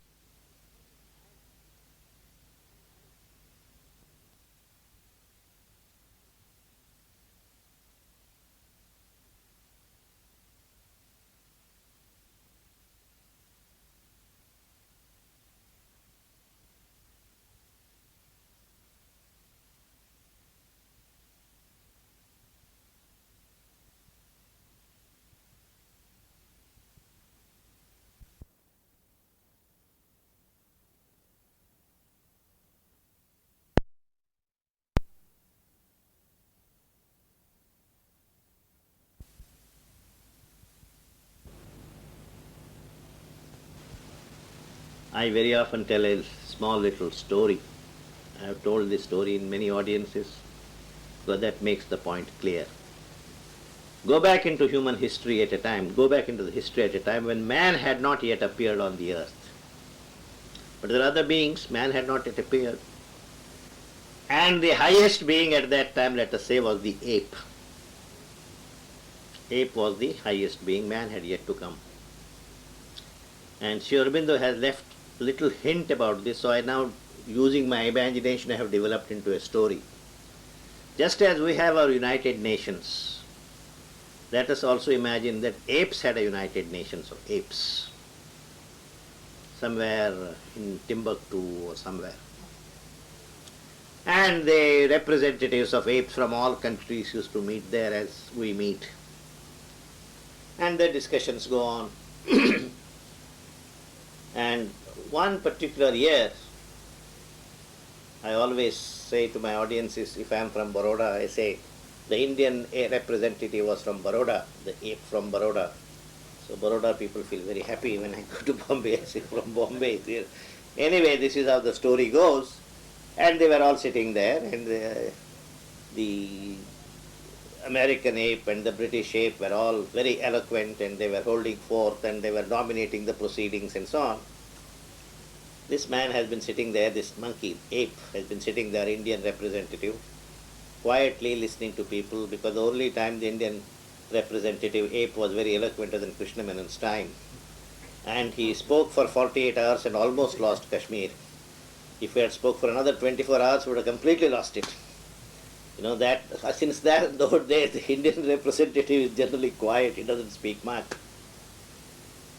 I very often tell a small little story. I have told this story in many audiences, because that makes the point clear. Go back into human history at a time, go back into the history at a time when man had not yet appeared on the earth. But there are other beings, man had not yet appeared. And the highest being at that time, let us say, was the ape. Ape was the highest being, man had yet to come. And Sri Aurobindo has left a little hint about this, so I now, using my imagination, I have developed into a story. Just as we have our United Nations, let us also imagine that apes had a United Nations of apes, somewhere in Timbuktu or somewhere. And the representatives of apes from all countries used to meet there as we meet. And the discussions go on. And one particular year, I always say to my audiences, if I am from Baroda, I say, the Indian representative was from Baroda, the ape from Baroda. So Baroda people feel very happy when I go to Bombay, I say from Bombay. Anyway, this is how the story goes. And they were all sitting there, and the American ape and the British ape were all very eloquent, and they were holding forth, and they were dominating the proceedings and so on. This man has been sitting there, this monkey, ape, has been sitting there, Indian representative, quietly listening to people, because the only time the Indian representative ape was very eloquent was in Krishna Menon's time. And he spoke for 48 hours and almost lost Kashmir. If he had spoke for another 24 hours, we would have completely lost it. That since those days, the Indian representative is generally quiet, he doesn't speak much.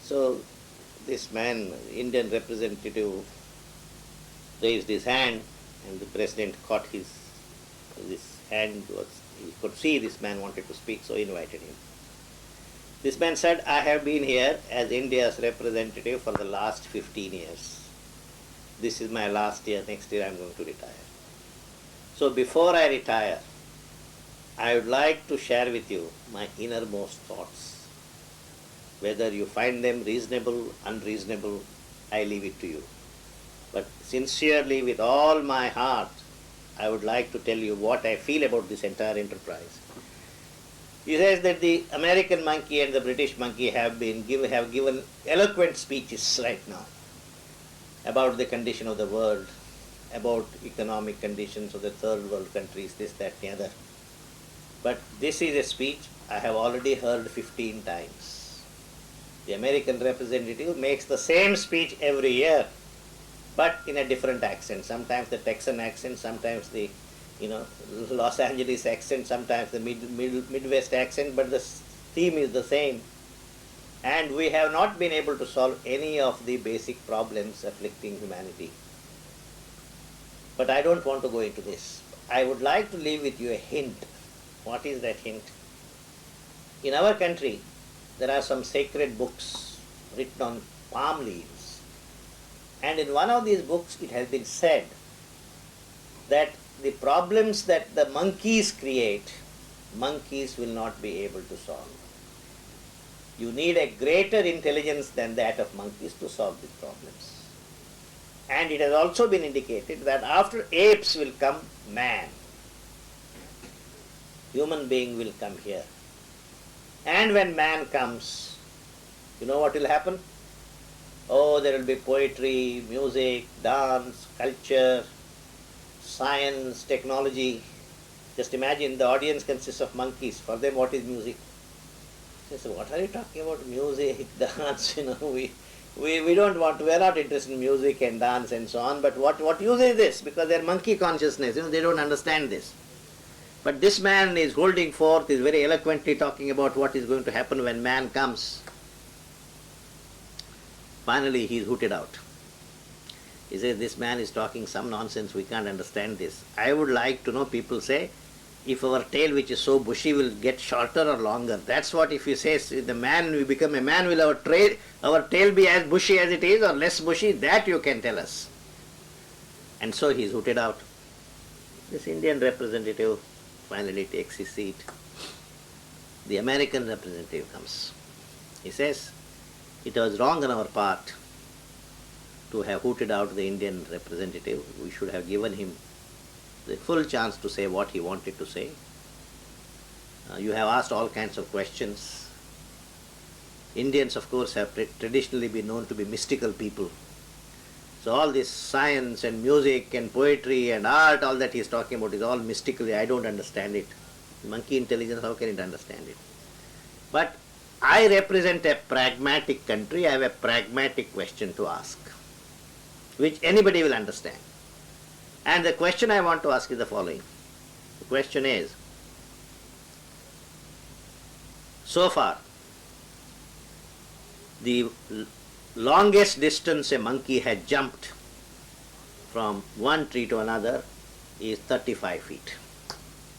So this man, Indian representative, raised his hand, and the president caught his hand. He could see this man wanted to speak, so he invited him. This man said, I have been here as India's representative for the last 15 years. This is my last year, next year I am going to retire. So before I retire, I would like to share with you my innermost thoughts. Whether you find them reasonable, unreasonable, I leave it to you. But sincerely, with all my heart, I would like to tell you what I feel about this entire enterprise. He says that the American monkey and the British monkey have given eloquent speeches right now about the condition of the world, about economic conditions of the third world countries, this, that, the other. But this is a speech I have already heard 15 times. The American representative makes the same speech every year, but in a different accent. Sometimes the Texan accent, sometimes the Los Angeles accent, sometimes the Midwest accent, but the theme is the same. And we have not been able to solve any of the basic problems afflicting humanity. But I don't want to go into this. I would like to leave with you a hint. What is that hint? In our country, there are some sacred books written on palm leaves. And in one of these books, it has been said that the problems that the monkeys create, monkeys will not be able to solve. You need a greater intelligence than that of monkeys to solve these problems. And it has also been indicated that after apes will come man. Human being will come here. And when man comes, you know what will happen? Oh, there will be poetry, music, dance, culture, science, technology. Just imagine the audience consists of monkeys. For them, what is music? They say, what are you talking about? Music, dance, we don't want, we are not interested in music and dance and so on, but what use is this? Because they are monkey consciousness, they don't understand this. But this man is holding forth, is very eloquently talking about what is going to happen when man comes. Finally, he is hooted out. He says, this man is talking some nonsense, we can't understand this. I would like to know, people say, if our tail which is so bushy will get shorter or longer. That's what if you say, the man, we become a man, will our tail be as bushy as it is or less bushy? That you can tell us. And so he is hooted out. This Indian representative finally takes his seat. The American representative comes. He says, it was wrong on our part to have hooted out the Indian representative. We should have given him the full chance to say what he wanted to say. You have asked all kinds of questions. Indians, of course, have traditionally been known to be mystical people. So all this science and music and poetry and art, all that he is talking about is all mystical. I don't understand it. Monkey intelligence, how can it understand it? But I represent a pragmatic country. I have a pragmatic question to ask, which anybody will understand. And the question I want to ask is the following. The question is, so far, the longest distance a monkey had jumped from one tree to another is 35 feet.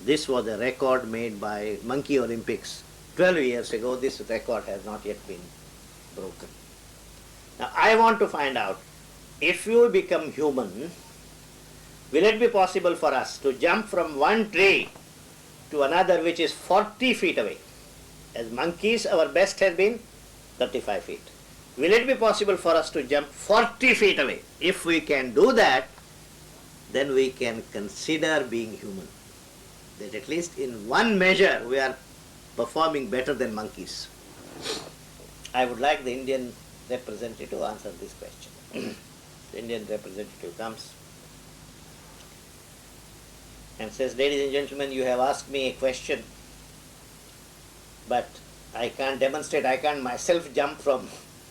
This was a record made by Monkey Olympics 12 years ago. This record has not yet been broken. Now I want to find out, if you become human, will it be possible for us to jump from one tree to another which is 40 feet away? As monkeys, our best has been 35 feet. Will it be possible for us to jump 40 feet away? If we can do that, then we can consider being human. That at least in one measure we are performing better than monkeys. I would like the Indian representative to answer this question. The Indian representative comes and says, ladies and gentlemen, you have asked me a question, but I can't demonstrate, I can't myself jump from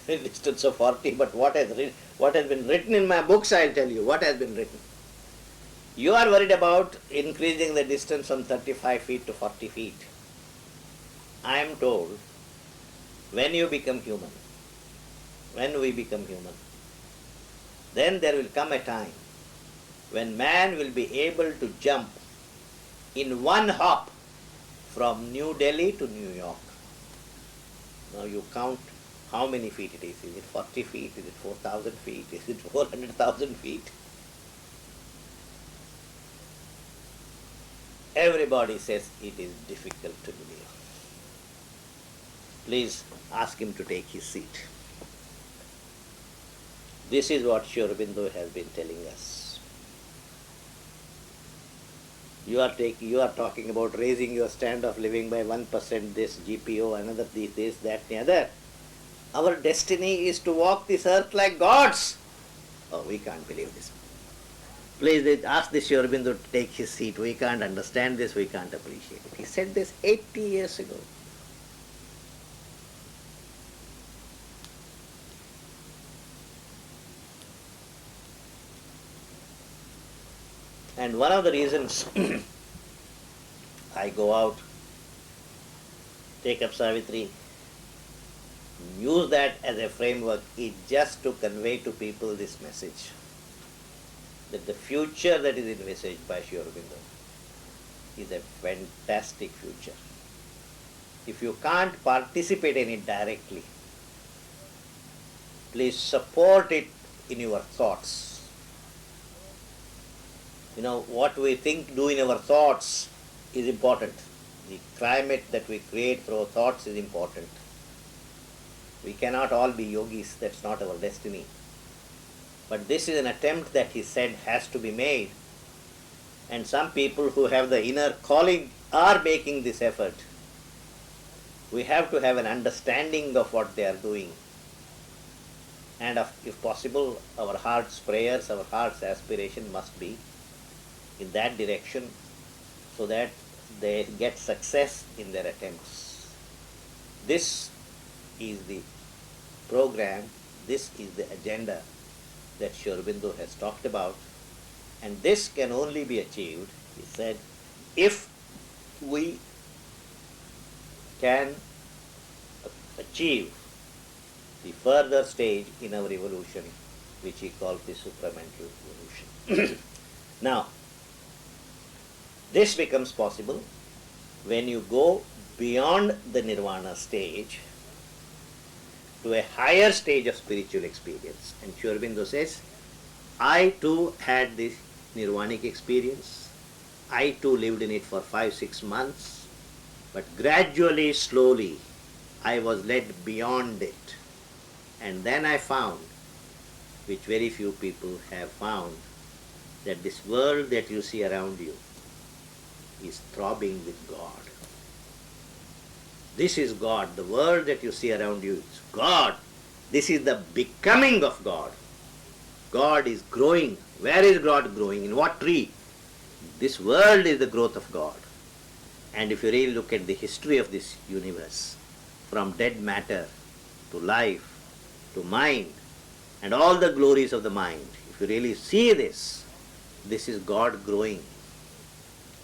a distance of 40, but what has been written in my books, I'll tell you what has been written. You are worried about increasing the distance from 35 feet to 40 feet. I am told, when you become human, when we become human, then there will come a time when man will be able to jump in one hop from New Delhi to New York. Now you count how many feet it is. Is it 40 feet? Is it 4,000 feet? Is it 400,000 feet? Everybody says it is difficult to believe. Please ask him to take his seat. This is what Sri Aurobindo has been telling us. You are talking about raising your standard of living by 1%, this GPO, another this, that, the other. Our destiny is to walk this earth like gods. Oh, we can't believe this. Please ask this Sri Aurobindo to take his seat. We can't understand this, we can't appreciate it. He said this 80 years ago. And one of the reasons I go out, take up Savitri, use that as a framework is just to convey to people this message that the future that is envisaged by Sri Aurobindo is a fantastic future. If you can't participate in it directly, please support it in your thoughts. What we think, do in our thoughts is important. The climate that we create through our thoughts is important. We cannot all be yogis, that's not our destiny. But this is an attempt that he said has to be made. And some people who have the inner calling are making this effort. We have to have an understanding of what they are doing. And if possible, our heart's prayers, our heart's aspiration must be in that direction so that they get success in their attempts. This is the program, this is the agenda that Sri Aurobindo has talked about, and this can only be achieved, he said, if we can achieve the further stage in our evolution, which he calls the supramental evolution. Now, this becomes possible when you go beyond the nirvana stage to a higher stage of spiritual experience. And Sri Aurobindo says, I too had this nirvanic experience. I too lived in it for 5-6 months, but gradually, slowly, I was led beyond it. And then I found, which very few people have found, that this world that you see around you is throbbing with God. This is God. The world that you see around you is God. This is the becoming of God. God is growing. Where is God growing? In what tree? This world is the growth of God. And if you really look at the history of this universe, from dead matter to life to mind and all the glories of the mind, if you really see this, this is God growing.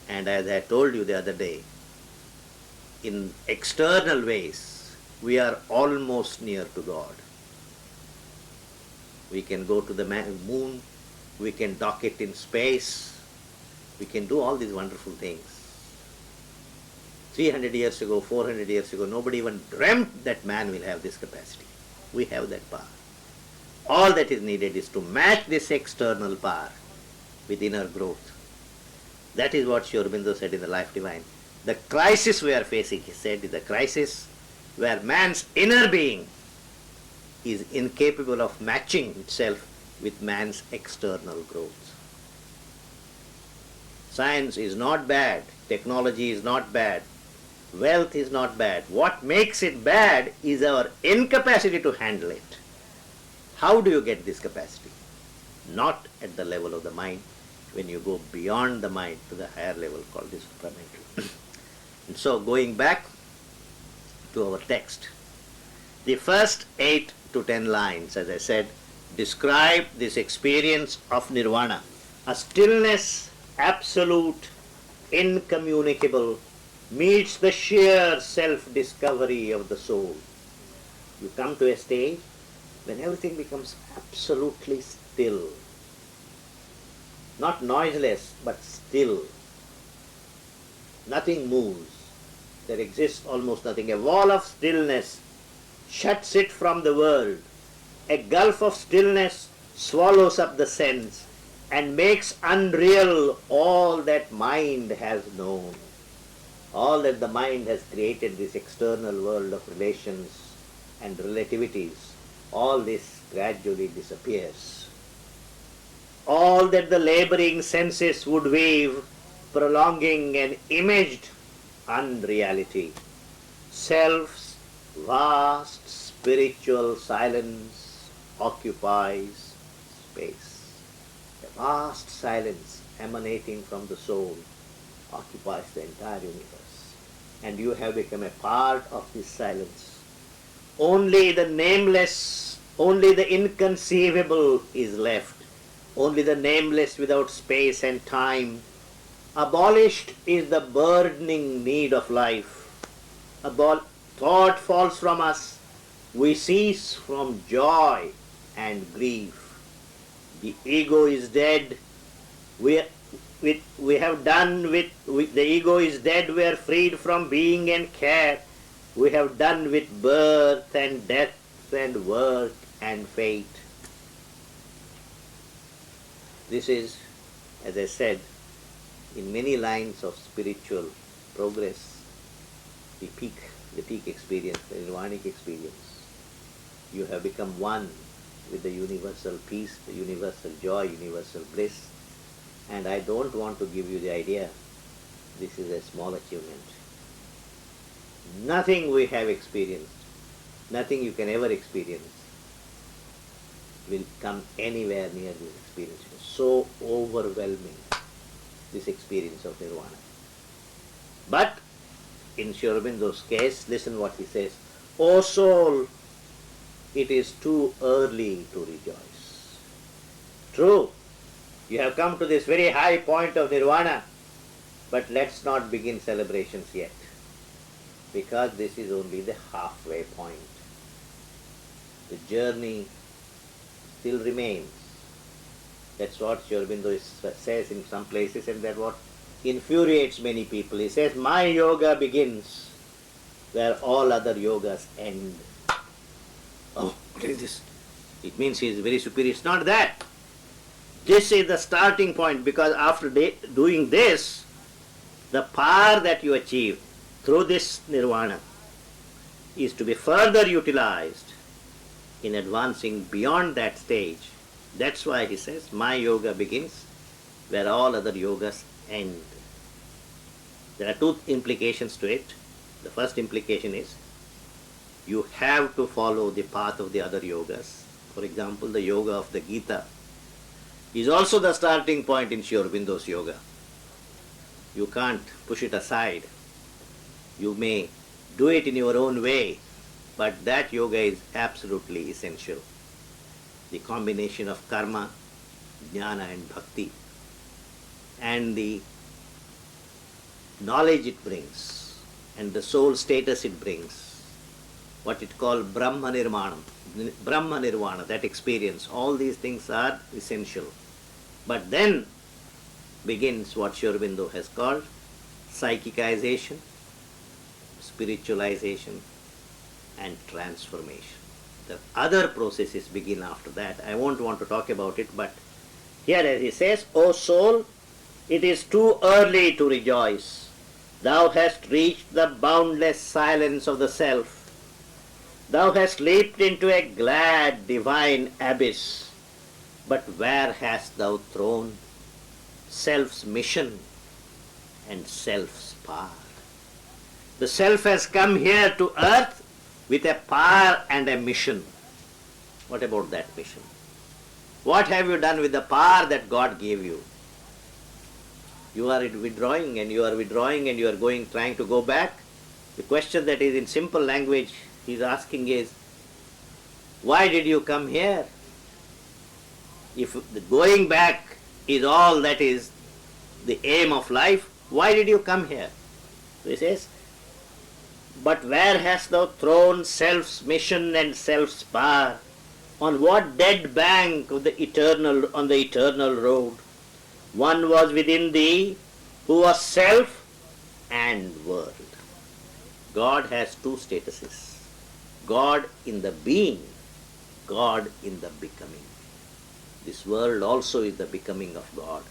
And as I told you the other day, in external ways, we are almost near to God. We can go to the moon, we can dock it in space, we can do all these wonderful things. 300 years ago, 400 years ago, nobody even dreamt that man will have this capacity. We have that power. All that is needed is to match this external power with inner growth. That is what Sri Aurobindo said in the Life Divine. The crisis we are facing, he said, is the crisis where man's inner being is incapable of matching itself with man's external growth. Science is not bad, technology is not bad, wealth is not bad. What makes it bad is our incapacity to handle it. How do you get this capacity? Not at the level of the mind, when you go beyond the mind to the higher level called the supramental. And so going back to our text, the first 8 to 10 lines, as I said, describe this experience of nirvana, a stillness absolute, incommunicable, meets the sheer self-discovery of the soul. You come to a stage when everything becomes absolutely still. Not noiseless, but still. Nothing moves. There exists almost nothing. A wall of stillness shuts it from the world. A gulf of stillness swallows up the sense and makes unreal all that mind has known. All that the mind has created, this external world of relations and relativities, all this gradually disappears. All that the laboring senses would weave, prolonging an imaged unreality. Self's vast spiritual silence occupies space. A vast silence emanating from the soul occupies the entire universe. And you have become a part of this silence. Only the nameless, only the inconceivable is left. only the nameless without space and time. Abolished is the burdening need of life. Thought falls from us. We cease from joy and grief. The ego is dead. We have done with the ego is dead. We are freed from being and care. We have done with birth and death and work and fate. This is, as I said, in many lines of spiritual progress, the peak experience, the Nirvanic experience. You have become one with the universal peace, the universal joy, universal bliss. And I don't want to give you the idea, this is a small achievement. Nothing we have experienced, nothing you can ever experience will come anywhere near this experience. So overwhelming, this experience of Nirvana. But in Sri Aurobindo's case, listen what he says. O soul, it is too early to rejoice. True, you have come to this very high point of Nirvana, but let's not begin celebrations yet, because this is only the halfway point. The journey still remains. That's what Sri Aurobindo says in some places, and that's what infuriates many people. He says, my yoga begins where all other yogas end. Oh, what is this? It means he is very superior. It's not that. This is the starting point, because after doing this, the power that you achieve through this Nirvana is to be further utilized in advancing beyond that stage. That's why he says, my yoga begins where all other yogas end. There are two implications to it. The first implication is, you have to follow the path of the other yogas. For example, the yoga of the Gita is also the starting point in Sri Aurobindo's yoga. You can't push it aside. You may do it in your own way, but that yoga is absolutely essential. The combination of karma, jnana and bhakti, and the knowledge it brings, and the soul status it brings, what it called Brahma Nirvana, that experience, all these things are essential. But then begins what Sri Aurobindo has called psychicization, spiritualization, and transformation. The other processes begin after that. I won't want to talk about it, but here as he says, O soul, it is too early to rejoice. Thou hast reached the boundless silence of the self. Thou hast leaped into a glad divine abyss. But where hast thou thrown self's mission and self's power? The self has come here to earth with a power and a mission. What about that mission? What have you done with the power that God gave you? You are withdrawing and you are trying to go back. The question that is in simple language he is asking is, why did you come here? If the going back is all that is the aim of life, why did you come here? So he says, but where hast thou thrown self's mission and self's power? On what dead bank of on the eternal road? One was within thee, who was self and world. God has two statuses. God in the being, God in the becoming. This world also is the becoming of God.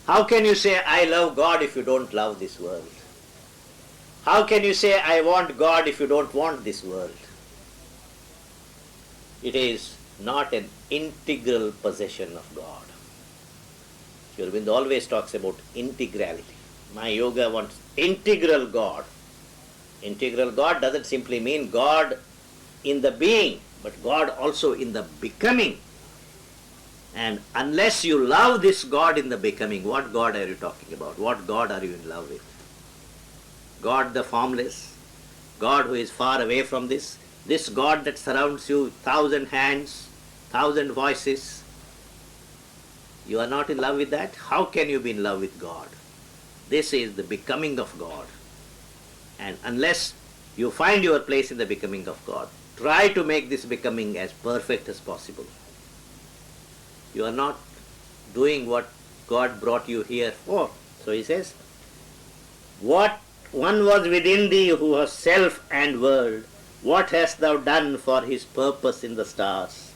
How can you say, I love God, if you don't love this world? How can you say, I want God, if you don't want this world? It is not an integral possession of God. Sri Aurobindo always talks about integrality. My yoga wants integral God. Integral God doesn't simply mean God in the being, but God also in the becoming. And unless you love this God in the becoming, what God are you talking about? What God are you in love with? God the formless, God who is far away from this God that surrounds you, 1,000 hands, 1,000 voices, You are not in love with that? How can you be in love with God? This is the becoming of God. And unless you find your place in the becoming of God, try to make this becoming as perfect as possible. You are not doing what God brought you here for. So he says, what one was within thee who was self and world, what hast thou done for his purpose in the stars?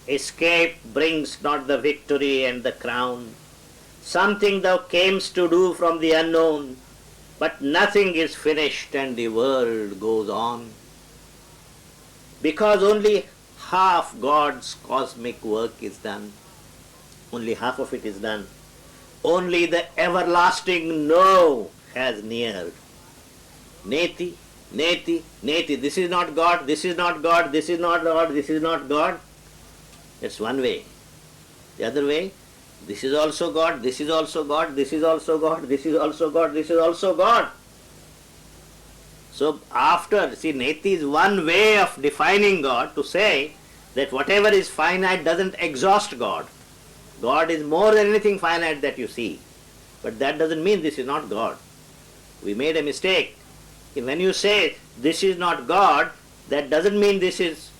Escape brings not the victory and the crown. Something thou camest to do from the unknown, but nothing is finished and the world goes on. Because only half God's cosmic work is done, only half of it is done. Only the everlasting no has neared. Neti, neti, neti. This is not God, this is not God, this is not God, this is not God. That's one way. The other way, this is also God, this is also God, this is also God, this is also God, this is also God. So after, see, neti is one way of defining God, to say that whatever is finite doesn't exhaust God. God is more than anything finite that you see. But that doesn't mean this is not God. We made a mistake. When you say this is not God, that doesn't mean this is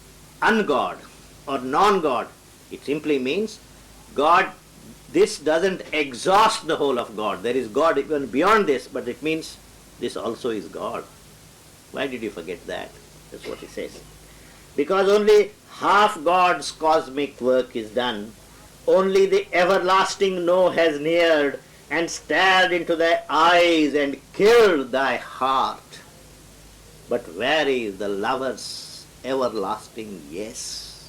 ungod or non-God. It simply means God, this doesn't exhaust the whole of God. There is God even beyond this, but it means this also is God. Why did you forget that? That's what he says. Because only half God's cosmic work is done. Only the everlasting no has neared and stared into thy eyes and killed thy heart. But where is the lover's everlasting yes?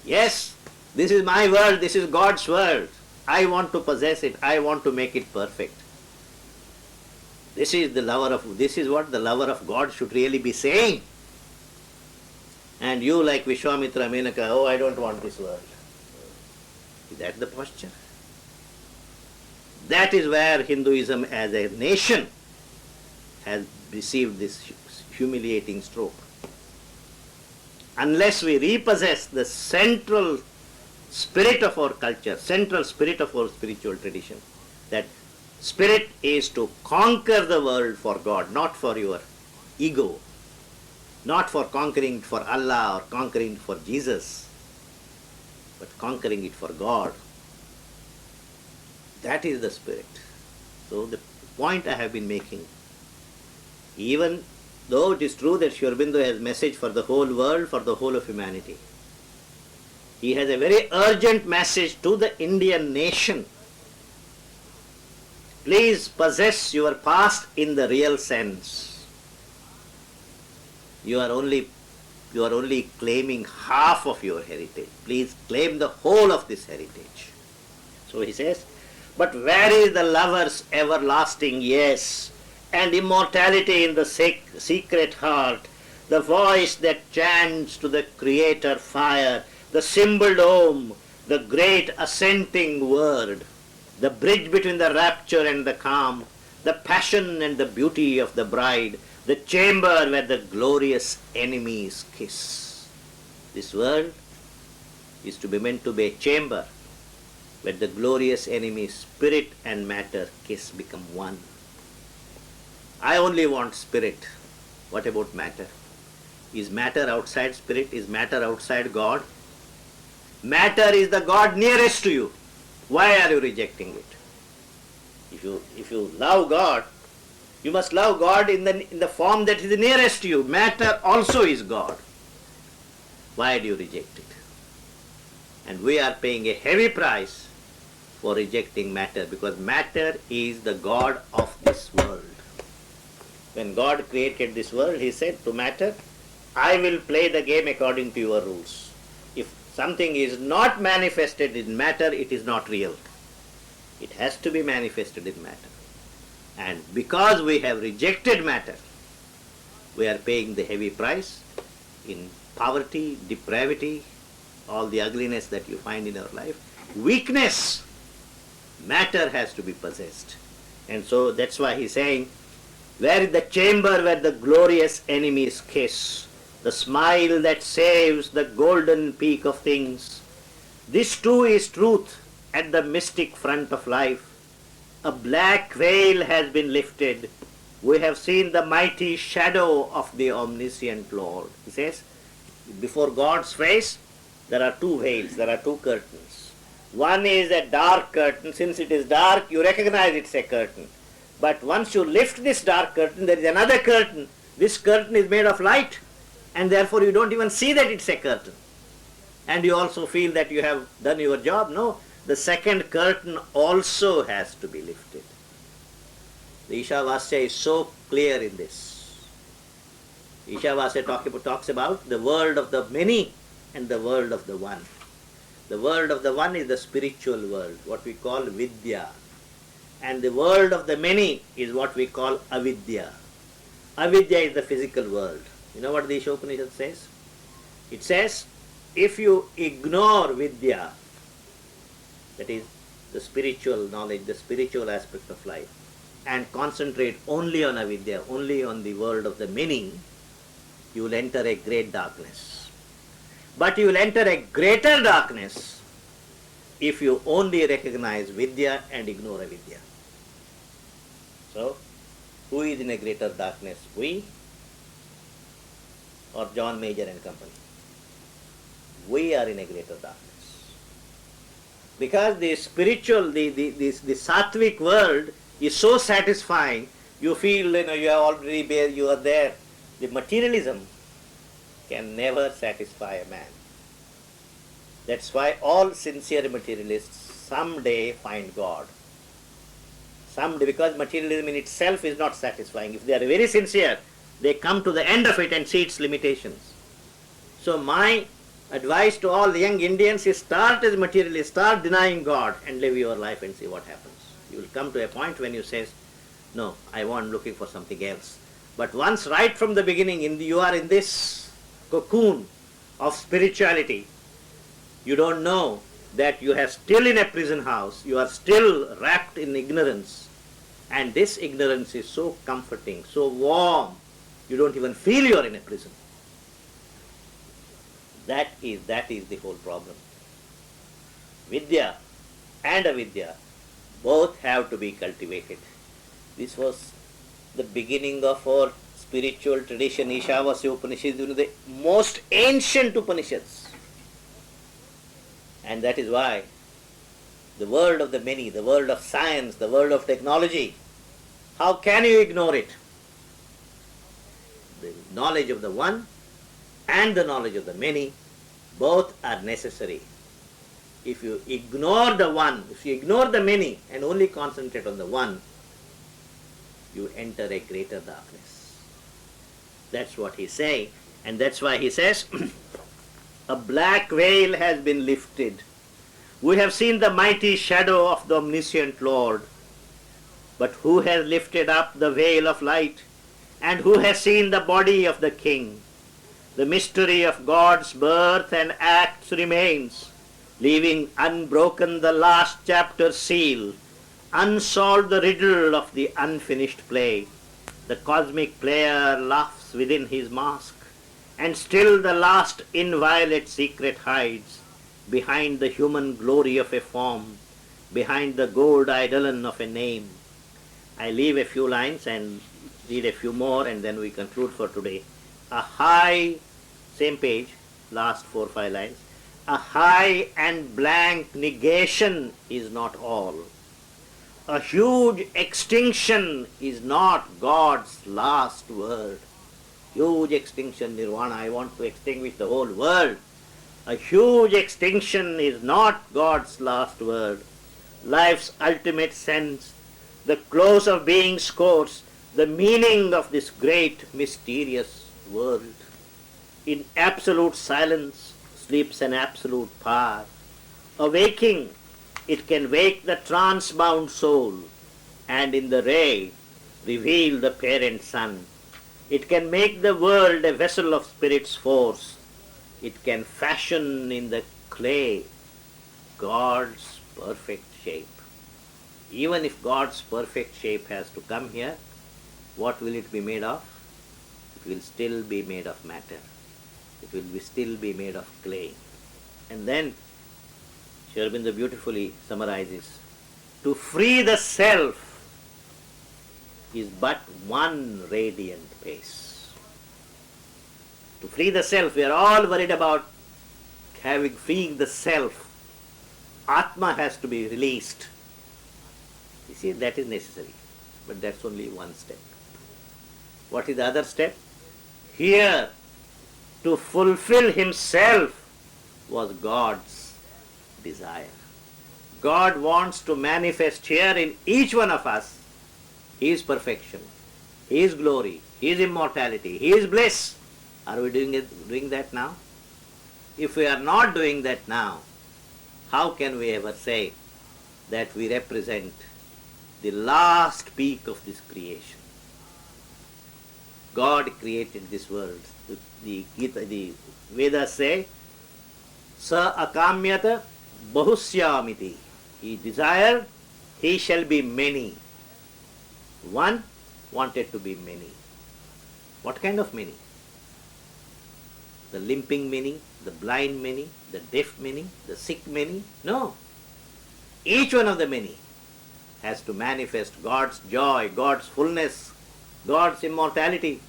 Yes, this is my world, this is God's world. I want to possess it, I want to make it perfect. This is what the lover of God should really be saying. And you, like Vishwamitra Menaka, oh, I don't want this world. Is that the posture? That is where Hinduism as a nation has received this humiliating stroke. Unless we repossess the central spirit of our culture, central spirit of our spiritual tradition, that spirit is to conquer the world for God, not for your ego, not for conquering for Allah or conquering for Jesus, but conquering it for God. That is the spirit. So the point I have been making, even though it is true that Sri Aurobindo has message for the whole world, for the whole of humanity, he has a very urgent message to the Indian nation. Please possess your past in the real sense. You are only claiming half of your heritage. Please claim the whole of this heritage. So he says, but where is the lover's everlasting yes, and immortality in the secret heart, the voice that chants to the Creator fire, the symboled Om, the great assenting word, the bridge between the rapture and the calm, the passion and the beauty of the bride, the chamber where the glorious enemies kiss. This world is to be meant to be a chamber where the glorious enemies, spirit and matter, kiss, become one. I only want spirit. What about matter? Is matter outside spirit? Is matter outside God? Matter is the God nearest to you. Why are you rejecting it? If you love God, you must love God in the form that is nearest to you. Matter also is God. Why do you reject it? And we are paying a heavy price for rejecting matter, because matter is the God of this world. When God created this world, He said to matter, I will play the game according to your rules. If something is not manifested in matter, it is not real. It has to be manifested in matter. And because we have rejected matter, we are paying the heavy price in poverty, depravity, all the ugliness that you find in our life. Weakness. Matter has to be possessed. And so that's why he's saying, where is the chamber where the glorious enemies kiss, the smile that saves the golden peak of things? This too is truth at the mystic front of life. A black veil has been lifted. We have seen the mighty shadow of the omniscient Lord. He says, before God's face, there are two veils, there are two curtains. One is a dark curtain. Since it is dark, you recognize it's a curtain. But once you lift this dark curtain, there is another curtain. This curtain is made of light, and therefore you don't even see that it's a curtain. And you also feel that you have done your job. No, the second curtain also has to be lifted. The Ishavasya is so clear in this. Ishavasya talks about the world of the many and the world of the one. The world of the one is the spiritual world, what we call Vidya. And the world of the many is what we call Avidya. Avidya is the physical world. You know what the Ishopanishad says? It says, if you ignore Vidya, that is the spiritual knowledge, the spiritual aspect of life, and concentrate only on Avidya, only on the world of the many, you will enter a great darkness. But you will enter a greater darkness if you only recognize Vidya and ignore Avidya. So, who is in a greater darkness? We or John Major and company? We are in a greater darkness. Because the spiritual, the sattvic world is so satisfying, you feel you are already there, you are there. The materialism can never satisfy a man. That's why all sincere materialists someday find God. Someday, because materialism in itself is not satisfying. If they are very sincere, they come to the end of it and see its limitations. So my advice to all the young Indians is start as materialists, start denying God and live your life and see what happens. You will come to a point when you say, no, I want looking for something else. But once right from the beginning you are in this cocoon of spirituality, you don't know that you are still in a prison house, you are still wrapped in ignorance. And this ignorance is so comforting, so warm, you don't even feel you are in a prison. That is the whole problem. Vidya and Avidya both have to be cultivated. This was the beginning of our spiritual tradition. Ishavasya Upanishad is one of the most ancient Upanishads. And that is why the world of the many, the world of science, the world of technology, how can you ignore it? The knowledge of the one and the knowledge of the many, both are necessary. If you ignore the one, if you ignore the many and only concentrate on the one, you enter a greater darkness. That's what he's saying. And that's why he says, a black veil has been lifted. We have seen the mighty shadow of the omniscient Lord. But who has lifted up the veil of light? And who has seen the body of the King? The mystery of God's birth and acts remains, leaving unbroken the last chapter's seal, unsolved the riddle of the unfinished play. The cosmic player laughs within his mask, and still the last inviolate secret hides, behind the human glory of a form, behind the gold eidolon of a name. I leave a few lines and read a few more, and then we conclude for today. A high, same page, last 4 or 5 lines. A high and blank negation is not all. A huge extinction is not God's last word. Huge extinction, Nirvana, I want to extinguish the whole world. A huge extinction is not God's last word. Life's ultimate sense, the close of being's course, the meaning of this great mysterious world. In absolute silence sleeps an absolute power. Awaking, it can wake the trance-bound soul, and in the ray reveal the parent sun. It can make the world a vessel of spirit's force. It can fashion in the clay God's perfect shape. Even if God's perfect shape has to come here, what will it be made of? It will still be made of matter. It will still be made of clay. And then Sri Aurobindo beautifully summarizes, to free the self is but one radiant pace. To free the self, we are all worried about freeing the self. Atma has to be released. You see, that is necessary. But that's only one step. What is the other step? Here, to fulfill himself was God's desire. God wants to manifest here in each one of us His perfection, His glory, His immortality, His bliss. Are we doing that now? If we are not doing that now, how can we ever say that we represent the last peak of this creation? God created this world. The Vedas say, Sa akamyata bahusyamiti. He desired, he shall be many. One wanted to be many. What kind of many? The limping many, the blind many, the deaf many, the sick many? No. Each one of the many has to manifest God's joy, God's fullness, God's immortality.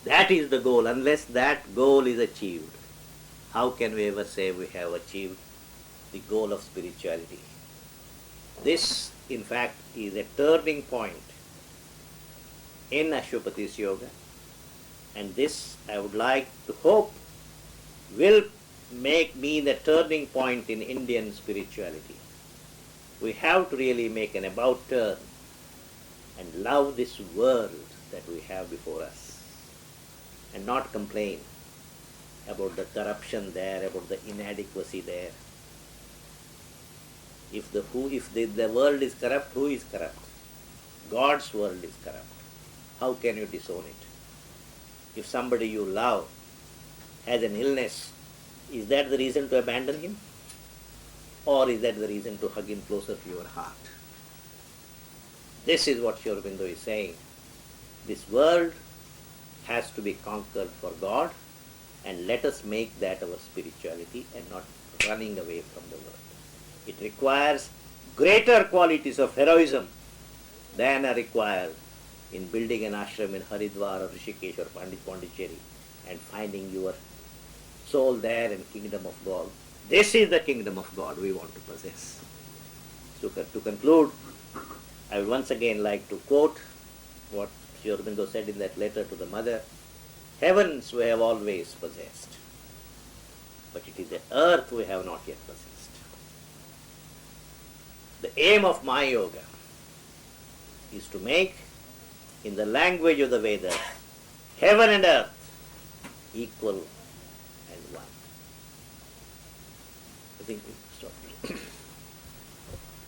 That is the goal. Unless that goal is achieved, how can we ever say we have achieved the goal of spirituality? This, in fact, is a turning point in Ashwapati's yoga, and this I would like to hope will make me the turning point in Indian spirituality. We have to really make an about turn and love this world that we have before us, and not complain about the corruption there, about the inadequacy there. If the world is corrupt, who is corrupt? God's world is corrupt. How can you disown it? If somebody you love has an illness, is that the reason to abandon him? Or is that the reason to hug him closer to your heart? This is what Sri Aurobindo is saying. This world has to be conquered for God, and let us make that our spirituality and not running away from the world. It requires greater qualities of heroism than are required in building an ashram in Haridwar or Rishikesh or Pondicherry and finding your soul there in kingdom of God. This is the kingdom of God we want to possess. So to conclude, I would once again like to quote what Sri Aurobindo said in that letter to the mother. Heavens we have always possessed, but it is the earth we have not yet possessed. The aim of my yoga is to make, in the language of the Vedas, heaven and earth equal and one. I think we stop.